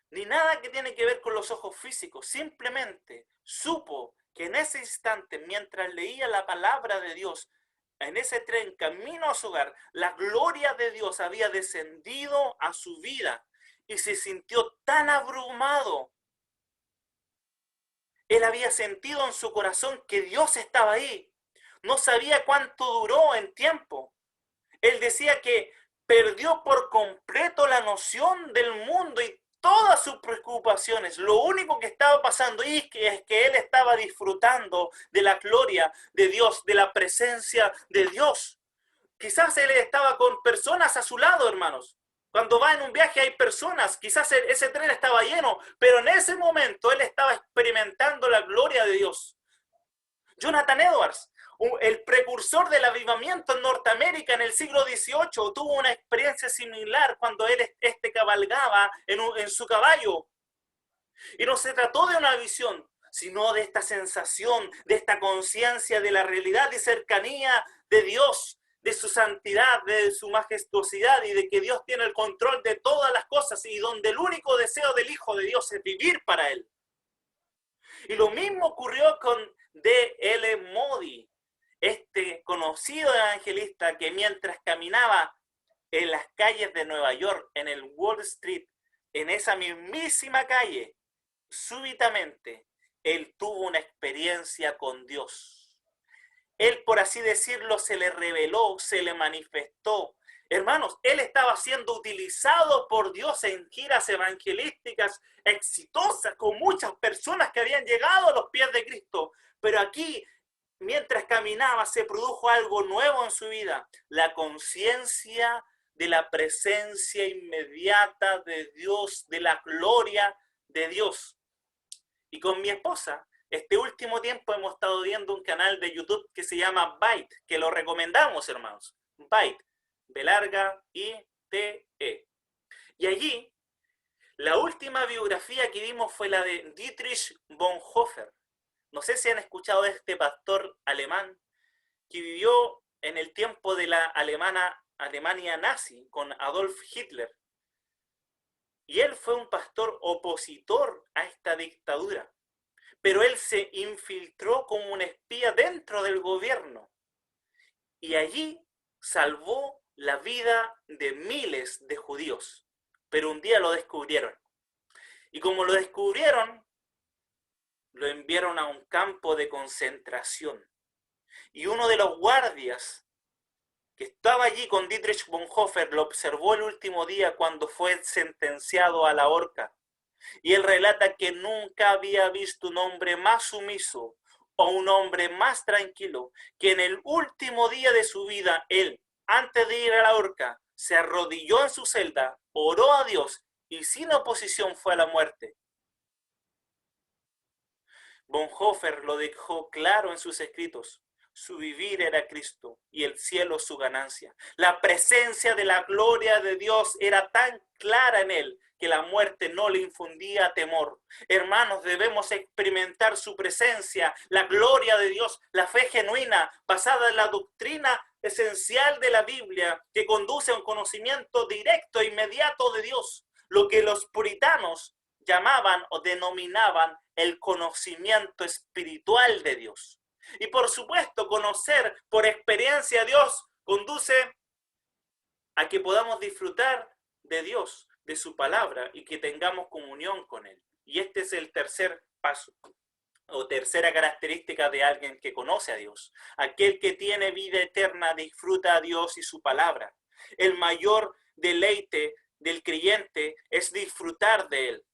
ni nada que tiene que ver con los ojos físicos. Simplemente supo que en ese instante, mientras leía la palabra de Dios, en ese tren camino a su hogar, la gloria de Dios había descendido a su vida y se sintió tan abrumado. Él había sentido en su corazón que Dios estaba ahí. No sabía cuánto duró en tiempo. Él decía que perdió por completo la noción del mundo y todas sus preocupaciones. Lo único que estaba pasando es que él estaba disfrutando de la gloria de Dios, de la presencia de Dios. Quizás él estaba con personas a su lado, hermanos. Cuando va en un viaje hay personas, quizás ese tren estaba lleno, pero en ese momento él estaba experimentando la gloria de Dios. Jonathan Edwards, el precursor del avivamiento en Norteamérica en el siglo XVIII, tuvo una experiencia similar cuando él cabalgaba en su caballo. Y no se trató de una visión, sino de esta sensación, de esta conciencia de la realidad y cercanía de Dios, de su santidad, de su majestuosidad y de que Dios tiene el control de todas las cosas y donde el único deseo del Hijo de Dios es vivir para Él. Y lo mismo ocurrió con D.L. Moody, este conocido evangelista que mientras caminaba en las calles de Nueva York, en el Wall Street, en esa mismísima calle, súbitamente, él tuvo una experiencia con Dios. Él, por así decirlo, se le reveló, se le manifestó. Hermanos, él estaba siendo utilizado por Dios en giras evangelísticas exitosas, con muchas personas que habían llegado a los pies de Cristo. Pero aquí, mientras caminaba, se produjo algo nuevo en su vida. La conciencia de la presencia inmediata de Dios, de la gloria de Dios. Y con mi esposa, este último tiempo hemos estado viendo un canal de YouTube que se llama Byte, que lo recomendamos, hermanos. Byte, B larga I-T-E. Y allí, la última biografía que vimos fue la de Dietrich Bonhoeffer. No sé si han escuchado de este pastor alemán que vivió en el tiempo de la Alemania nazi con Adolf Hitler. Y él fue un pastor opositor a esta dictadura. Pero él se infiltró como un espía dentro del gobierno. Y allí salvó la vida de miles de judíos. Pero un día lo descubrieron. Y como lo descubrieron, lo enviaron a un campo de concentración. Y uno de los guardias que estaba allí con Dietrich Bonhoeffer lo observó el último día cuando fue sentenciado a la horca. Y él relata que nunca había visto un hombre más sumiso o un hombre más tranquilo, que en el último día de su vida, él, antes de ir a la horca, se arrodilló en su celda, oró a Dios y sin oposición fue a la muerte. Bonhoeffer lo dejó claro en sus escritos. Su vivir era Cristo y el cielo su ganancia. La presencia de la gloria de Dios era tan clara en él que la muerte no le infundía temor. Hermanos, debemos experimentar su presencia, la gloria de Dios, la fe genuina basada en la doctrina esencial de la Biblia que conduce a un conocimiento directo e inmediato de Dios. Lo que los puritanos llamaban o denominaban el conocimiento espiritual de Dios. Y por supuesto, conocer por experiencia a Dios conduce a que podamos disfrutar de Dios, de su palabra y que tengamos comunión con Él. Y este es el tercer paso o tercera característica de alguien que conoce a Dios. Aquel que tiene vida eterna disfruta a Dios y su palabra. El mayor deleite del creyente es disfrutar de Él.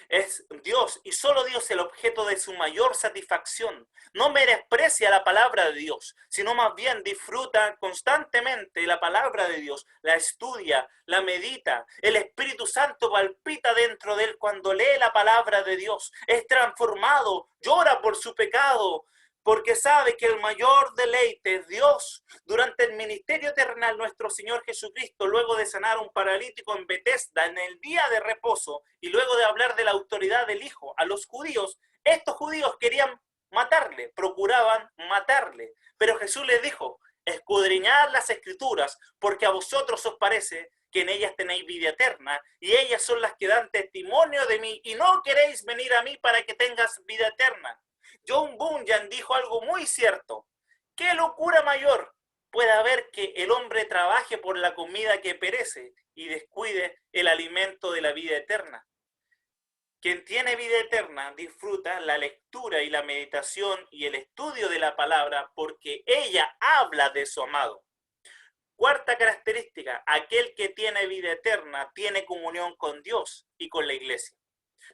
Es Dios y solo Dios el objeto de su mayor satisfacción. No menosprecia la palabra de Dios, sino más bien disfruta constantemente la palabra de Dios, la estudia, la medita. El Espíritu Santo palpita dentro de él cuando lee la palabra de Dios. Es transformado, llora por su pecado, porque sabe que el mayor deleite es Dios. Durante el ministerio terrenal, nuestro Señor Jesucristo, luego de sanar a un paralítico en Betesda, en el día de reposo, y luego de hablar de la autoridad del Hijo a los judíos, estos judíos querían matarle, procuraban matarle. Pero Jesús les dijo, escudriñad las Escrituras, porque a vosotros os parece que en ellas tenéis vida eterna, y ellas son las que dan testimonio de mí, y no queréis venir a mí para que tengas vida eterna. John Bunyan dijo algo muy cierto. ¿Qué locura mayor puede haber que el hombre trabaje por la comida que perece y descuide el alimento de la vida eterna? Quien tiene vida eterna disfruta la lectura y la meditación y el estudio de la palabra porque ella habla de su amado. Cuarta característica, aquel que tiene vida eterna tiene comunión con Dios y con la iglesia.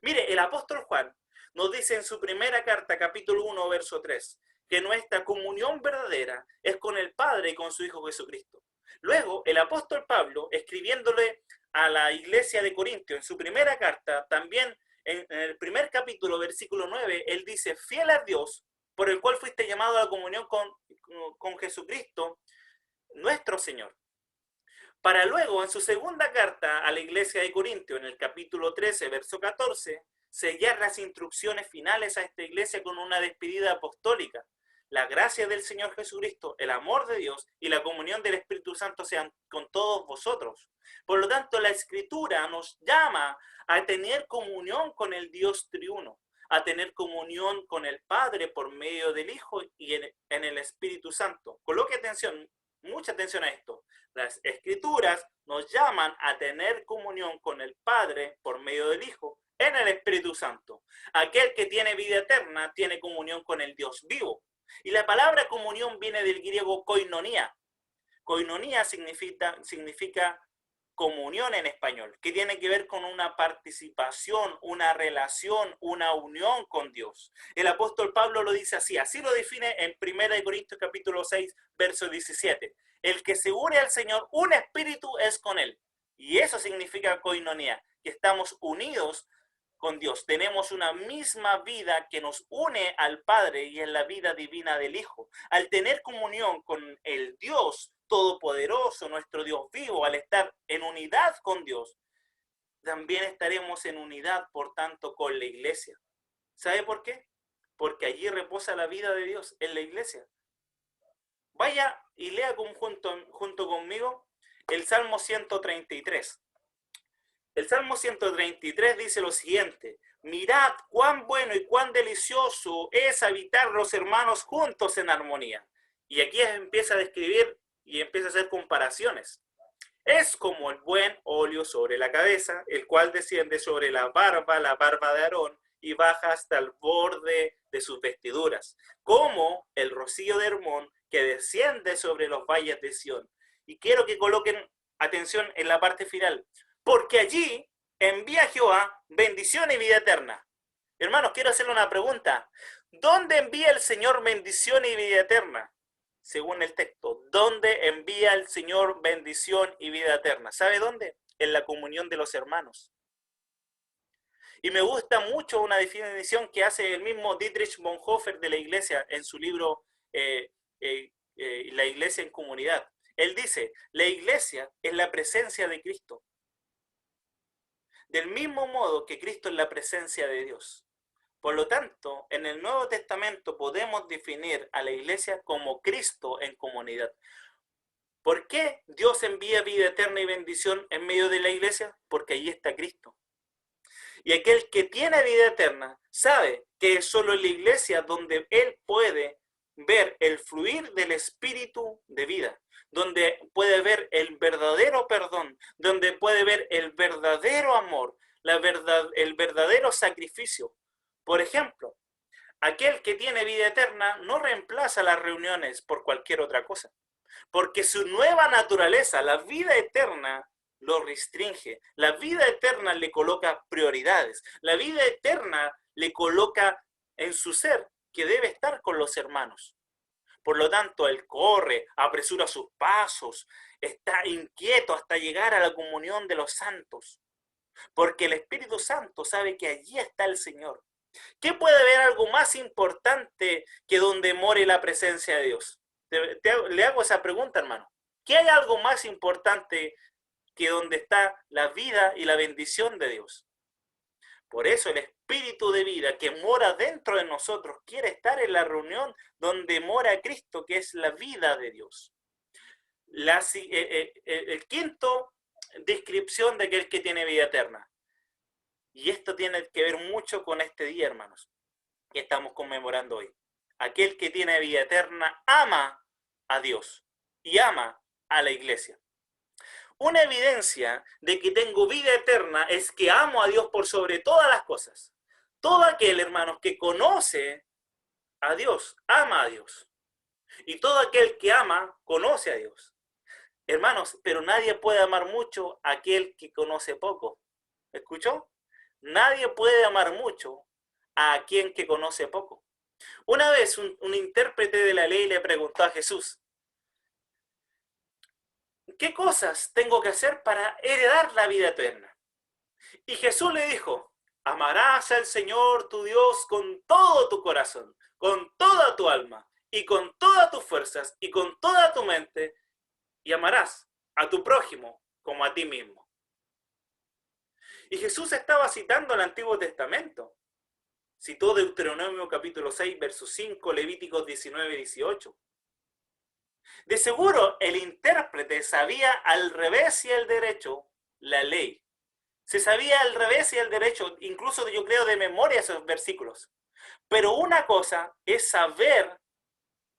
Mire, el apóstol Juan nos dice en su primera carta, capítulo 1, verso 3, que nuestra comunión verdadera es con el Padre y con su Hijo Jesucristo. Luego, el apóstol Pablo, escribiéndole a la iglesia de Corintio, en su primera carta, también en el primer capítulo, versículo 9, él dice, fiel a Dios, por el cual fuiste llamado a la comunión con Jesucristo, nuestro Señor. Para luego, en su segunda carta a la iglesia de Corintio, en el capítulo 13, verso 14, sellar las instrucciones finales a esta iglesia con una despedida apostólica. La gracia del Señor Jesucristo, el amor de Dios y la comunión del Espíritu Santo sean con todos vosotros. Por lo tanto, la Escritura nos llama a tener comunión con el Dios triuno, a tener comunión con el Padre por medio del Hijo y en el Espíritu Santo. Coloque atención, mucha atención a esto. Las Escrituras nos llaman a tener comunión con el Padre por medio del Hijo en el Espíritu Santo. Aquel que tiene vida eterna tiene comunión con el Dios vivo. Y la palabra comunión viene del griego koinonia. Koinonia significa comunión en español, que tiene que ver con una participación, una relación, una unión con Dios. El apóstol Pablo lo dice así lo define en 1 Corintios capítulo 6, verso 17. El que se une al Señor, un espíritu es con él. Y eso significa koinonia, que estamos unidos con Dios. Tenemos una misma vida que nos une al Padre y en la vida divina del Hijo. Al tener comunión con el Dios Todopoderoso, nuestro Dios vivo, al estar en unidad con Dios, también estaremos en unidad, por tanto, con la iglesia. ¿Sabe por qué? porque allí reposa la vida de Dios, en la iglesia. Vaya y lea junto conmigo el Salmo 133. El Salmo 133 dice lo siguiente: mirad cuán bueno y cuán delicioso es habitar los hermanos juntos en armonía. Y aquí empieza a describir y empieza a hacer comparaciones. Es como el buen óleo sobre la cabeza, el cual desciende sobre la barba de Aarón, y baja hasta el borde de sus vestiduras, como el rocío de Hermón que desciende sobre los valles de Sión. Y quiero que coloquen atención en la parte final, porque allí envía Jehová bendición y vida eterna. Hermanos, quiero hacerle una pregunta. ¿Dónde envía el Señor bendición y vida eterna? Según el texto, ¿dónde envía el Señor bendición y vida eterna? ¿Sabe dónde? En la comunión de los hermanos. Y me gusta mucho una definición que hace el mismo Dietrich Bonhoeffer de la Iglesia en su libro La Iglesia en Comunidad. Él dice, la Iglesia es la presencia de Cristo. Del mismo modo que Cristo es la presencia de Dios. Por lo tanto, en el Nuevo Testamento podemos definir a la Iglesia como Cristo en comunidad. ¿Por qué Dios envía vida eterna y bendición en medio de la Iglesia? Porque allí está Cristo. Y aquel que tiene vida eterna sabe que es solo en la Iglesia donde él puede ver el fluir del Espíritu de vida, donde puede ver el verdadero perdón, donde puede ver el verdadero amor, el verdadero sacrificio. Por ejemplo, aquel que tiene vida eterna no reemplaza las reuniones por cualquier otra cosa, porque su nueva naturaleza, la vida eterna, lo restringe. La vida eterna le coloca prioridades. La vida eterna le coloca en su ser que debe estar con los hermanos. Por lo tanto, él corre, apresura sus pasos, está inquieto hasta llegar a la comunión de los santos, porque el Espíritu Santo sabe que allí está el Señor. ¿Qué puede haber algo más importante que donde more la presencia de Dios? Le hago esa pregunta, hermano. ¿Qué hay algo más importante que donde está la vida y la bendición de Dios? Por eso el Espíritu de vida que mora dentro de nosotros quiere estar en la reunión donde mora Cristo, que es la vida de Dios. El quinto descripción de aquel que tiene vida eterna. Y esto tiene que ver mucho con este día, hermanos, que estamos conmemorando hoy. Aquel que tiene vida eterna ama a Dios y ama a la iglesia. Una evidencia de que tengo vida eterna es que amo a Dios por sobre todas las cosas. Todo aquel, hermanos, que conoce a Dios, ama a Dios. Y todo aquel que ama, conoce a Dios. Hermanos, pero nadie puede amar mucho a aquel que conoce poco. ¿Escuchó? Nadie puede amar mucho a quien que conoce poco. Una vez un intérprete de la ley le preguntó a Jesús, ¿qué cosas tengo que hacer para heredar la vida eterna? Y Jesús le dijo, amarás al Señor tu Dios con todo tu corazón, con toda tu alma, y con todas tus fuerzas, y con toda tu mente, y amarás a tu prójimo como a ti mismo. Y Jesús estaba citando el Antiguo Testamento. Citó Deuteronomio capítulo 6, versos 5, Levíticos 19 y 18. De seguro el intérprete sabía al revés y al derecho la ley. Se sabía al revés y al derecho, incluso yo creo de memoria esos versículos. Pero una cosa es saber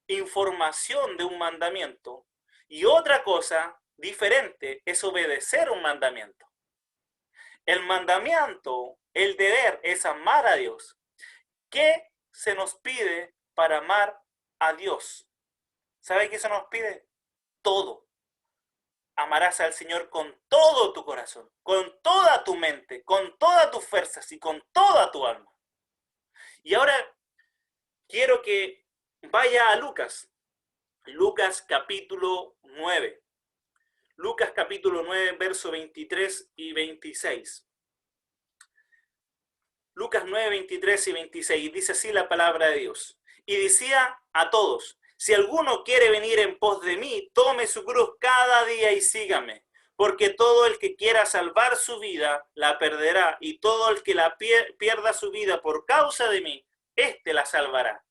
información de un mandamiento y otra cosa diferente es obedecer un mandamiento. El mandamiento, el deber es amar a Dios. ¿Qué se nos pide para amar a Dios? ¿Sabe qué se nos pide? Todo. Amarás al Señor con todo tu corazón, con toda tu mente, con todas tus fuerzas y con toda tu alma. Y ahora quiero que vaya a Lucas. Lucas capítulo 9. Lucas capítulo 9, versos 23 y 26. Lucas 9, 23 y 26. Dice así la palabra de Dios. Y decía a todos, si alguno quiere venir en pos de mí, tome su cruz cada día y sígame. Porque todo el que quiera salvar su vida, la perderá. Y todo el que la pierda su vida por causa de mí, éste la salvará.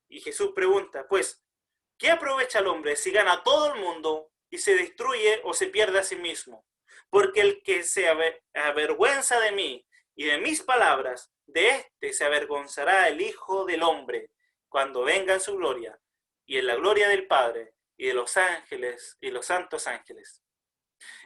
Y Jesús pregunta, pues, ¿qué aprovecha el hombre si gana todo el mundo y se destruye o se pierde a sí mismo? Porque el que se avergüenza de mí y de mis palabras, de éste se avergonzará el Hijo del Hombre cuando venga en su gloria y en la gloria del Padre y de los ángeles y los santos ángeles.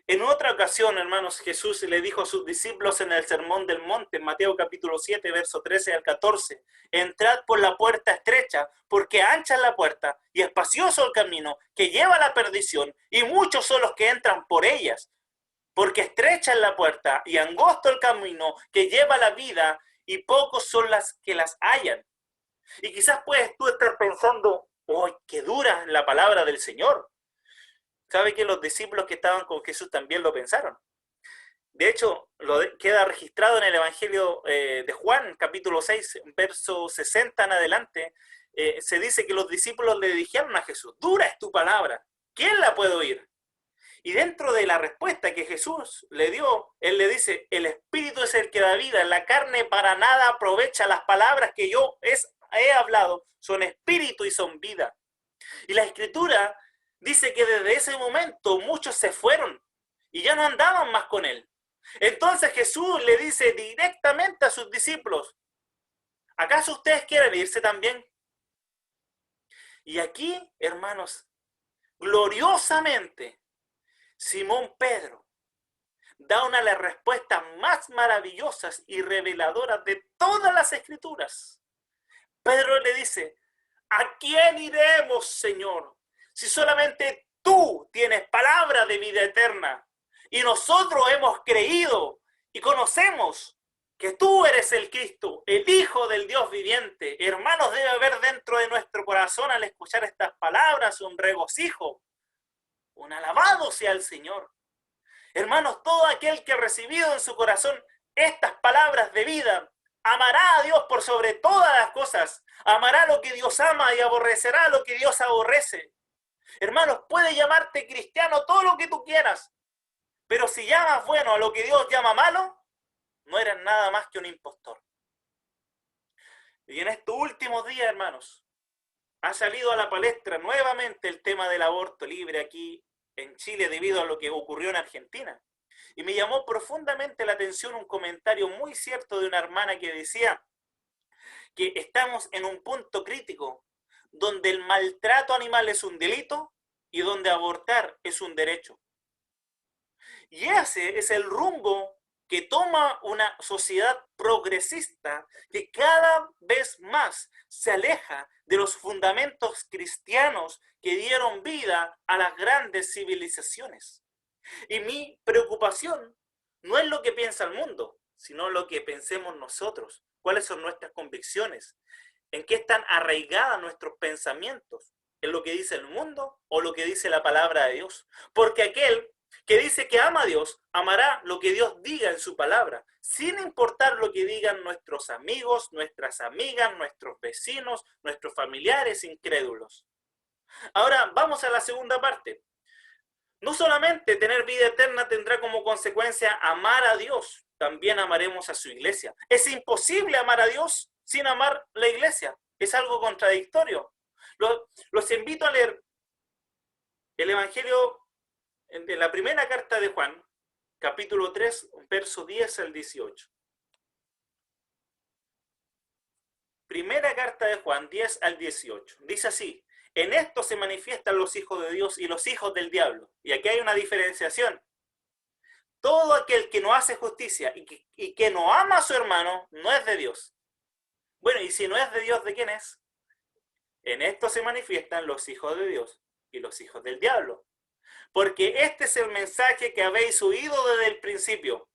En otra ocasión, hermanos, Jesús le dijo a sus discípulos en el Sermón del Monte, en Mateo capítulo 7, verso 13 al 14, entrad por la puerta estrecha, porque ancha es la puerta y espacioso el camino que lleva a la perdición, y muchos son los que entran por ellas. Porque estrecha es la puerta y angosto el camino que lleva a la vida, y pocos son las que las hallan. Y quizás puedes tú estar pensando, ¡oh, qué dura es la palabra del Señor! ¿Sabe que los discípulos que estaban con Jesús también lo pensaron? De hecho, queda registrado en el Evangelio de Juan, capítulo 6, verso 60 en adelante, se dice que los discípulos le dijeron a Jesús, dura es tu palabra, ¿quién la puede oír? Y dentro de la respuesta que Jesús le dio, él le dice, el Espíritu es el que da vida, la carne para nada aprovecha, las palabras que yo he hablado son espíritu y son vida. Y la Escritura dice que desde ese momento muchos se fueron y ya no andaban más con él. Entonces Jesús le dice directamente a sus discípulos, ¿acaso ustedes quieren irse también? Y aquí, hermanos, gloriosamente, Simón Pedro da una de las respuestas más maravillosas y reveladoras de todas las Escrituras. Pedro le dice, ¿a quién iremos, Señor? Si solamente tú tienes palabra de vida eterna y nosotros hemos creído y conocemos que tú eres el Cristo, el Hijo del Dios viviente. Hermanos, debe haber dentro de nuestro corazón al escuchar estas palabras un regocijo, un alabado sea el Señor. Hermanos, todo aquel que ha recibido en su corazón estas palabras de vida, amará a Dios por sobre todas las cosas, amará lo que Dios ama y aborrecerá lo que Dios aborrece. Hermanos, puede llamarte cristiano todo lo que tú quieras, pero si llamas bueno a lo que Dios llama malo, no eres nada más que un impostor. Y en estos últimos días, hermanos, ha salido a la palestra nuevamente el tema del aborto libre aquí en Chile debido a lo que ocurrió en Argentina. Y me llamó profundamente la atención un comentario muy cierto de una hermana que decía que estamos en un punto crítico donde el maltrato animal es un delito y donde abortar es un derecho. Y ese es el rumbo que toma una sociedad progresista que cada vez más se aleja de los fundamentos cristianos que dieron vida a las grandes civilizaciones. Y mi preocupación no es lo que piensa el mundo, sino lo que pensemos nosotros. ¿Cuáles son nuestras convicciones? ¿En qué están arraigados nuestros pensamientos? ¿En lo que dice el mundo o lo que dice la palabra de Dios? Porque aquel que dice que ama a Dios, amará lo que Dios diga en su palabra, sin importar lo que digan nuestros amigos, nuestras amigas, nuestros vecinos, nuestros familiares incrédulos. Ahora vamos a la segunda parte. No solamente tener vida eterna tendrá como consecuencia amar a Dios, también amaremos a su iglesia. Es imposible amar a Dios sin amar la iglesia. Es algo contradictorio. Los invito a leer el Evangelio de la primera carta de Juan, capítulo 3, verso 10 al 18. Primera carta de Juan, 10 al 18. Dice así, en esto se manifiestan los hijos de Dios y los hijos del diablo. Y aquí hay una diferenciación. Todo aquel que no hace justicia y que no ama a su hermano, no es de Dios. Bueno, y si no es de Dios, ¿de quién es? En esto se manifiestan los hijos de Dios y los hijos del diablo. Porque este es el mensaje que habéis oído desde el principio.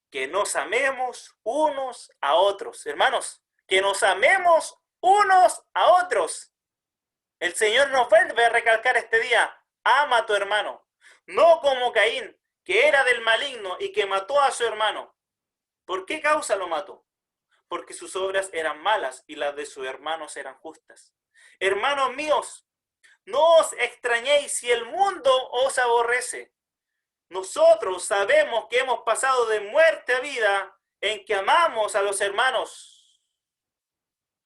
Que nos amemos unos a otros. Hermanos, que nos amemos unos a otros. El Señor nos vuelve a recalcar este día. Ama a tu hermano. No como Caín, que era del maligno y que mató a su hermano. ¿Por qué causa lo mató? Porque sus obras eran malas y las de sus hermanos eran justas. Hermanos míos, no os extrañéis si el mundo os aborrece. Nosotros sabemos que hemos pasado de muerte a vida en que amamos a los hermanos.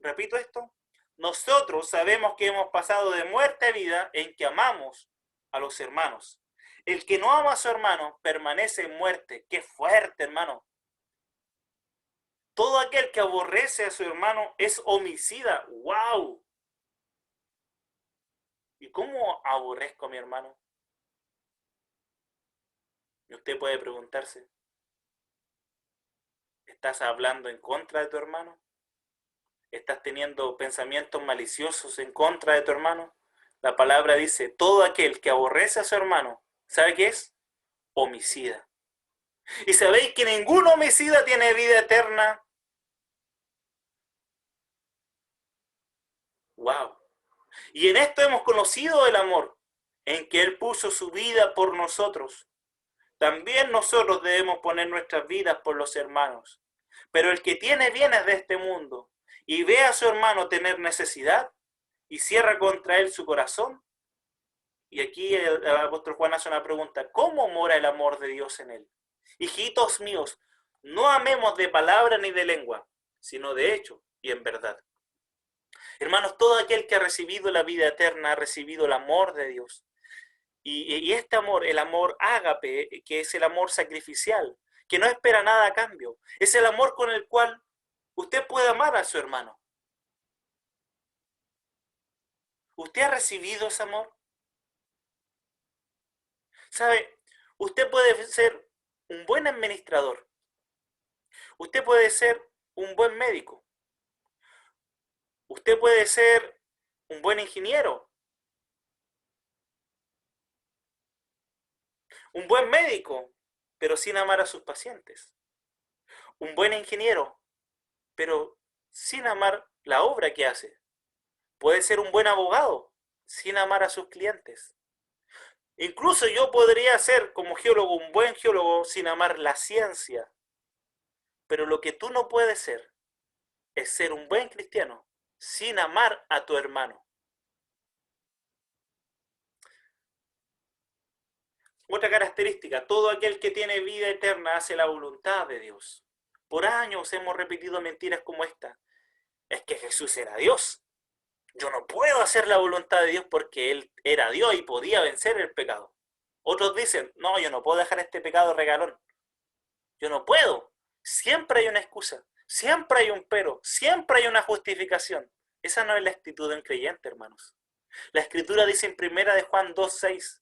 repito esto, nosotros sabemos que hemos pasado de muerte a vida en que amamos a los hermanos. El que no ama a su hermano permanece en muerte. ¡Qué fuerte, hermano! Todo aquel que aborrece a su hermano es homicida. ¡Wow! ¿Y cómo aborrezco a mi hermano? Y usted puede preguntarse, ¿estás hablando en contra de tu hermano? ¿Estás teniendo pensamientos maliciosos en contra de tu hermano? La palabra dice, todo aquel que aborrece a su hermano, ¿sabe qué es? Homicida. ¿Y sabéis que ningún homicida tiene vida eterna? ¡Wow! Y en esto hemos conocido el amor, en que Él puso su vida por nosotros. También nosotros debemos poner nuestras vidas por los hermanos. Pero el que tiene bienes de este mundo y ve a su hermano tener necesidad y cierra contra él su corazón. Y aquí el apóstol Juan hace una pregunta, ¿cómo mora el amor de Dios en él? Hijitos míos, no amemos de palabra ni de lengua, sino de hecho y en verdad. Hermanos, todo aquel que ha recibido la vida eterna ha recibido el amor de Dios. Y este amor, el amor ágape, que es el amor sacrificial, que no espera nada a cambio, es el amor con el cual usted puede amar a su hermano. ¿Usted ha recibido ese amor? ¿Sabe? Usted puede ser un buen administrador. Usted puede ser un buen médico. Usted puede ser un buen ingeniero. Un buen médico, pero sin amar a sus pacientes. Un buen ingeniero, pero sin amar la obra que hace. Puede ser un buen abogado, sin amar a sus clientes. Incluso yo podría ser como geólogo un buen geólogo sin amar la ciencia. Pero lo que tú no puedes ser es ser un buen cristiano sin amar a tu hermano. Otra característica, todo aquel que tiene vida eterna hace la voluntad de Dios. Por años hemos repetido mentiras como esta. Es que Jesús era Dios. Yo no puedo hacer la voluntad de Dios porque Él era Dios y podía vencer el pecado. Otros dicen, no, yo no puedo dejar este pecado regalón. Yo no puedo. Siempre hay una excusa, siempre hay un pero, siempre hay una justificación. Esa no es la actitud de un creyente, hermanos. La Escritura dice en 1 de Juan 2:6,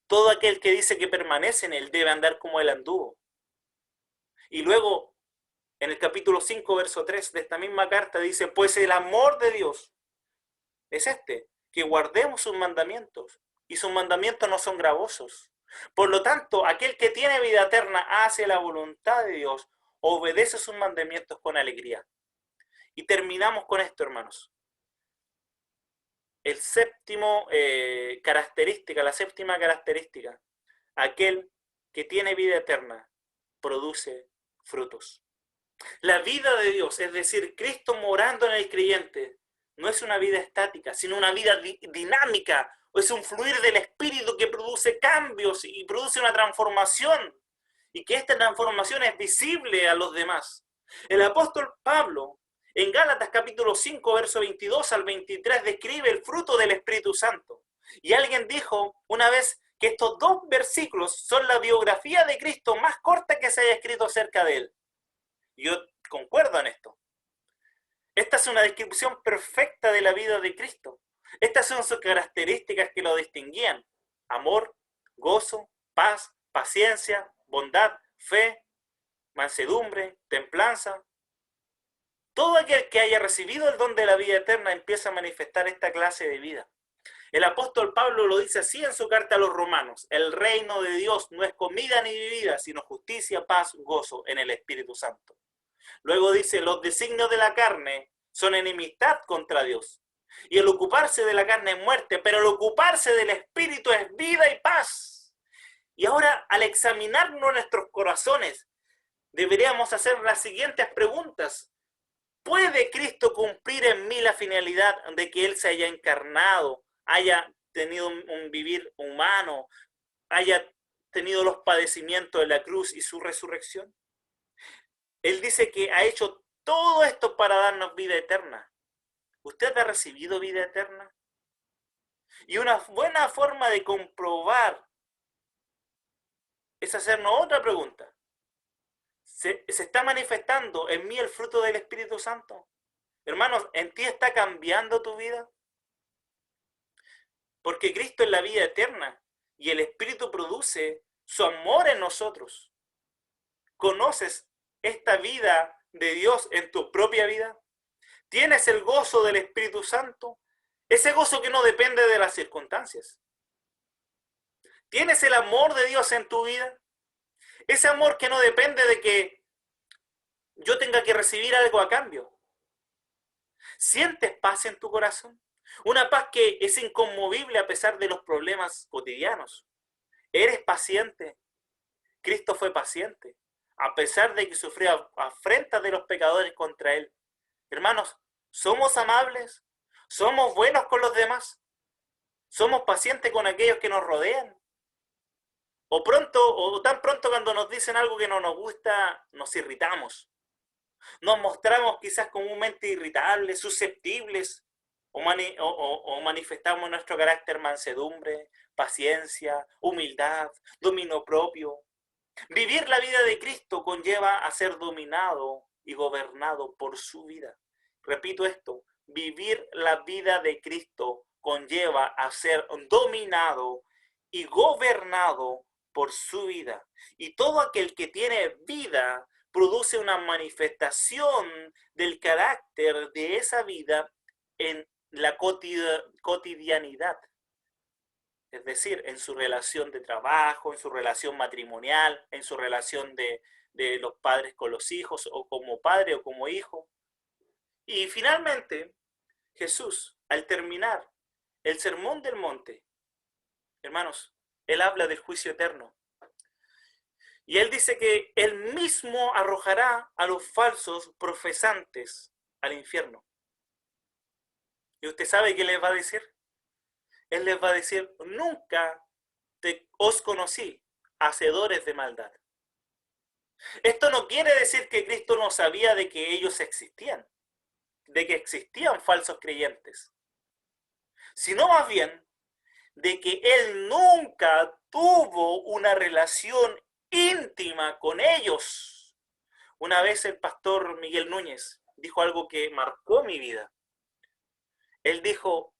todo aquel que dice que permanece en Él debe andar como Él anduvo. Y luego, en el capítulo 5, verso 3 de esta misma carta dice, pues el amor de Dios es este, que guardemos sus mandamientos, y sus mandamientos no son gravosos. Por lo tanto, aquel que tiene vida eterna hace la voluntad de Dios, obedece sus mandamientos con alegría. Y terminamos con esto, hermanos. La séptima característica, aquel que tiene vida eterna produce frutos. La vida de Dios, es decir, Cristo morando en el creyente, no es una vida estática, sino una vida dinámica, o es un fluir del Espíritu que produce cambios y produce una transformación, y que esta transformación es visible a los demás. El apóstol Pablo, en Gálatas capítulo 5, verso 22 al 23, describe el fruto del Espíritu Santo. Y alguien dijo una vez que estos dos versículos son la biografía de Cristo más corta que se haya escrito acerca de él. Yo concuerdo en esto. Esta es una descripción perfecta de la vida de Cristo. Estas son sus características que lo distinguían: amor, gozo, paz, paciencia, bondad, fe, mansedumbre, templanza. Todo aquel que haya recibido el don de la vida eterna empieza a manifestar esta clase de vida. El apóstol Pablo lo dice así en su carta a los romanos: el reino de Dios no es comida ni bebida, sino justicia, paz, gozo en el Espíritu Santo. Luego dice, los designios de la carne son enemistad contra Dios. Y el ocuparse de la carne es muerte, pero el ocuparse del Espíritu es vida y paz. Y ahora, al examinar nuestros corazones, deberíamos hacer las siguientes preguntas. ¿Puede Cristo cumplir en mí la finalidad de que Él se haya encarnado, haya tenido un vivir humano, haya tenido los padecimientos de la cruz y su resurrección? Él dice que ha hecho todo esto para darnos vida eterna. ¿Usted ha recibido vida eterna? Y una buena forma de comprobar es hacernos otra pregunta. ¿Se está manifestando en mí el fruto del Espíritu Santo? Hermanos, ¿en ti está cambiando tu vida? Porque Cristo es la vida eterna y el Espíritu produce su amor en nosotros. ¿Conoces esta vida de Dios en tu propia vida? ¿Tienes el gozo del Espíritu Santo? Ese gozo que no depende de las circunstancias. ¿Tienes el amor de Dios en tu vida? Ese amor que no depende de que yo tenga que recibir algo a cambio. ¿Sientes paz en tu corazón? Una paz que es inconmovible a pesar de los problemas cotidianos. ¿Eres paciente? Cristo fue paciente, a pesar de que sufría afrentas de los pecadores contra él. Hermanos, ¿somos amables? ¿Somos buenos con los demás? ¿Somos pacientes con aquellos que nos rodean? O tan pronto cuando nos dicen algo que no nos gusta, nos irritamos. Nos mostramos quizás comúnmente irritables, susceptibles, o manifestamos nuestro carácter mansedumbre, paciencia, humildad, dominio propio. Vivir la vida de Cristo conlleva a ser dominado y gobernado por su vida. Repito esto, vivir la vida de Cristo conlleva a ser dominado y gobernado por su vida. Y todo aquel que tiene vida produce una manifestación del carácter de esa vida en la cotidianidad. Es decir, en su relación de trabajo, en su relación matrimonial, en su relación de los padres con los hijos, o como padre o como hijo. Y finalmente, Jesús, al terminar el sermón del monte, hermanos, él habla del juicio eterno. Y él dice que él mismo arrojará a los falsos profesantes al infierno. ¿Y usted sabe qué les va a decir? Él les va a decir, nunca os conocí, hacedores de maldad. Esto no quiere decir que Cristo no sabía de que ellos existían, de que existían falsos creyentes, sino más bien de que Él nunca tuvo una relación íntima con ellos. Una vez el pastor Miguel Núñez dijo algo que marcó mi vida. Él dijo,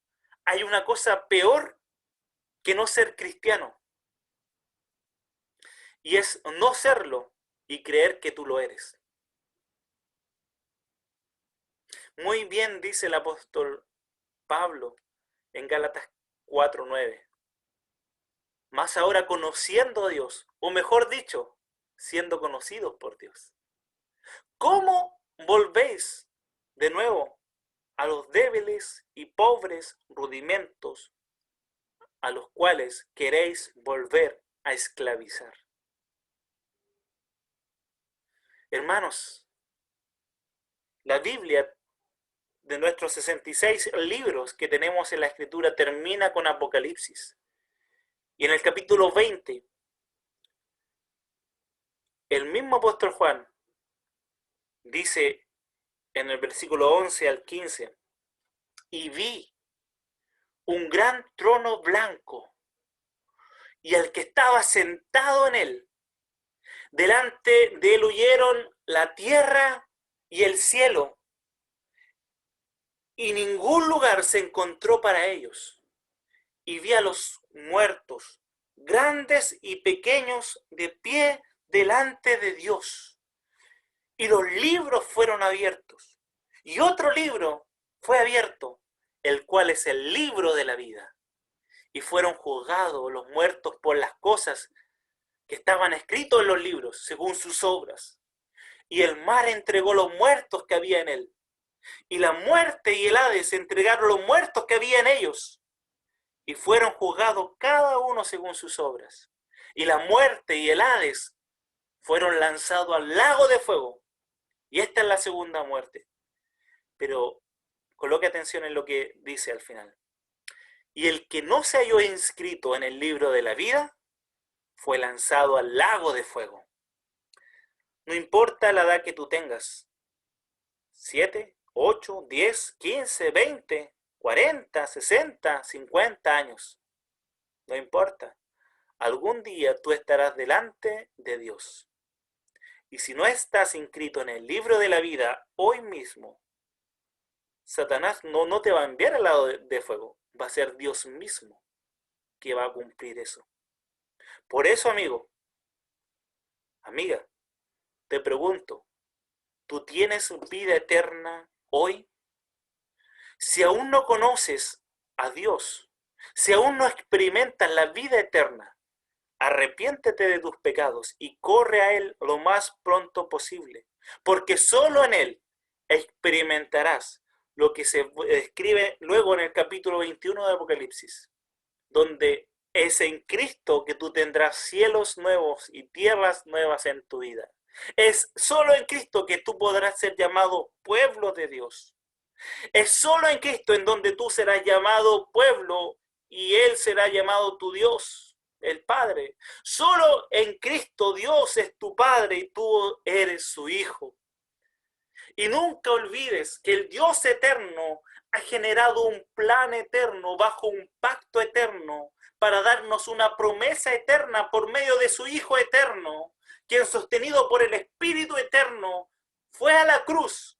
hay una cosa peor que no ser cristiano, y es no serlo y creer que tú lo eres. Muy bien dice el apóstol Pablo en Gálatas 4:9. Más ahora conociendo a Dios, o mejor dicho, siendo conocidos por Dios. ¿Cómo volvéis de nuevo a los débiles y pobres rudimentos a los cuales queréis volver a esclavizar? Hermanos, la Biblia de nuestros 66 libros que tenemos en la Escritura termina con Apocalipsis. Y en el capítulo 20, el mismo apóstol Juan dice en el versículo 11 al 15, y vi un gran trono blanco y al que estaba sentado en él. Delante de él huyeron la tierra y el cielo, y ningún lugar se encontró para ellos. Y vi a los muertos, grandes y pequeños, de pie delante de Dios. Y los libros fueron abiertos. Y otro libro fue abierto, el cual es el libro de la vida. Y fueron juzgados los muertos por las cosas que estaban escritos en los libros, según sus obras. Y el mar entregó los muertos que había en él. Y la muerte y el Hades entregaron los muertos que había en ellos. Y fueron juzgados cada uno según sus obras. Y la muerte y el Hades fueron lanzados al lago de fuego. Y esta es la segunda muerte. Pero coloque atención en lo que dice al final. Y el que no se halló inscrito en el libro de la vida, fue lanzado al lago de fuego. No importa la edad que tú tengas, 7, 8, 10, 15, 20, 40, 60, 50 años. No importa. Algún día tú estarás delante de Dios. Y si no estás inscrito en el libro de la vida hoy mismo, Satanás no te va a enviar al lado de fuego. Va a ser Dios mismo que va a cumplir eso. Por eso, amigo, amiga, te pregunto, ¿tú tienes vida eterna hoy? Si aún no conoces a Dios, si aún no experimentas la vida eterna, arrepiéntete de tus pecados y corre a Él lo más pronto posible, porque solo en Él experimentarás lo que se escribe luego en el capítulo 21 de Apocalipsis, donde es en Cristo que tú tendrás cielos nuevos y tierras nuevas en tu vida. Es solo en Cristo que tú podrás ser llamado pueblo de Dios. Es solo en Cristo en donde tú serás llamado pueblo y Él será llamado tu Dios, el Padre. Solo en Cristo Dios es tu Padre y tú eres su Hijo. Y nunca olvides que el Dios eterno ha generado un plan eterno bajo un pacto eterno para darnos una promesa eterna por medio de su Hijo eterno, quien sostenido por el Espíritu eterno fue a la cruz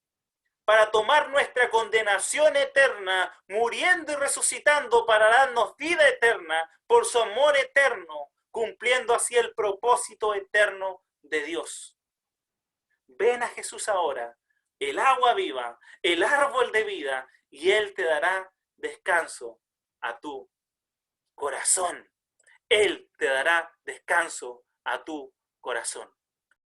para tomar nuestra condenación eterna, muriendo y resucitando para darnos vida eterna por su amor eterno, cumpliendo así el propósito eterno de Dios. Ven a Jesús ahora, el agua viva, el árbol de vida, y Él te dará descanso a tu corazón. Él te dará descanso a tu corazón.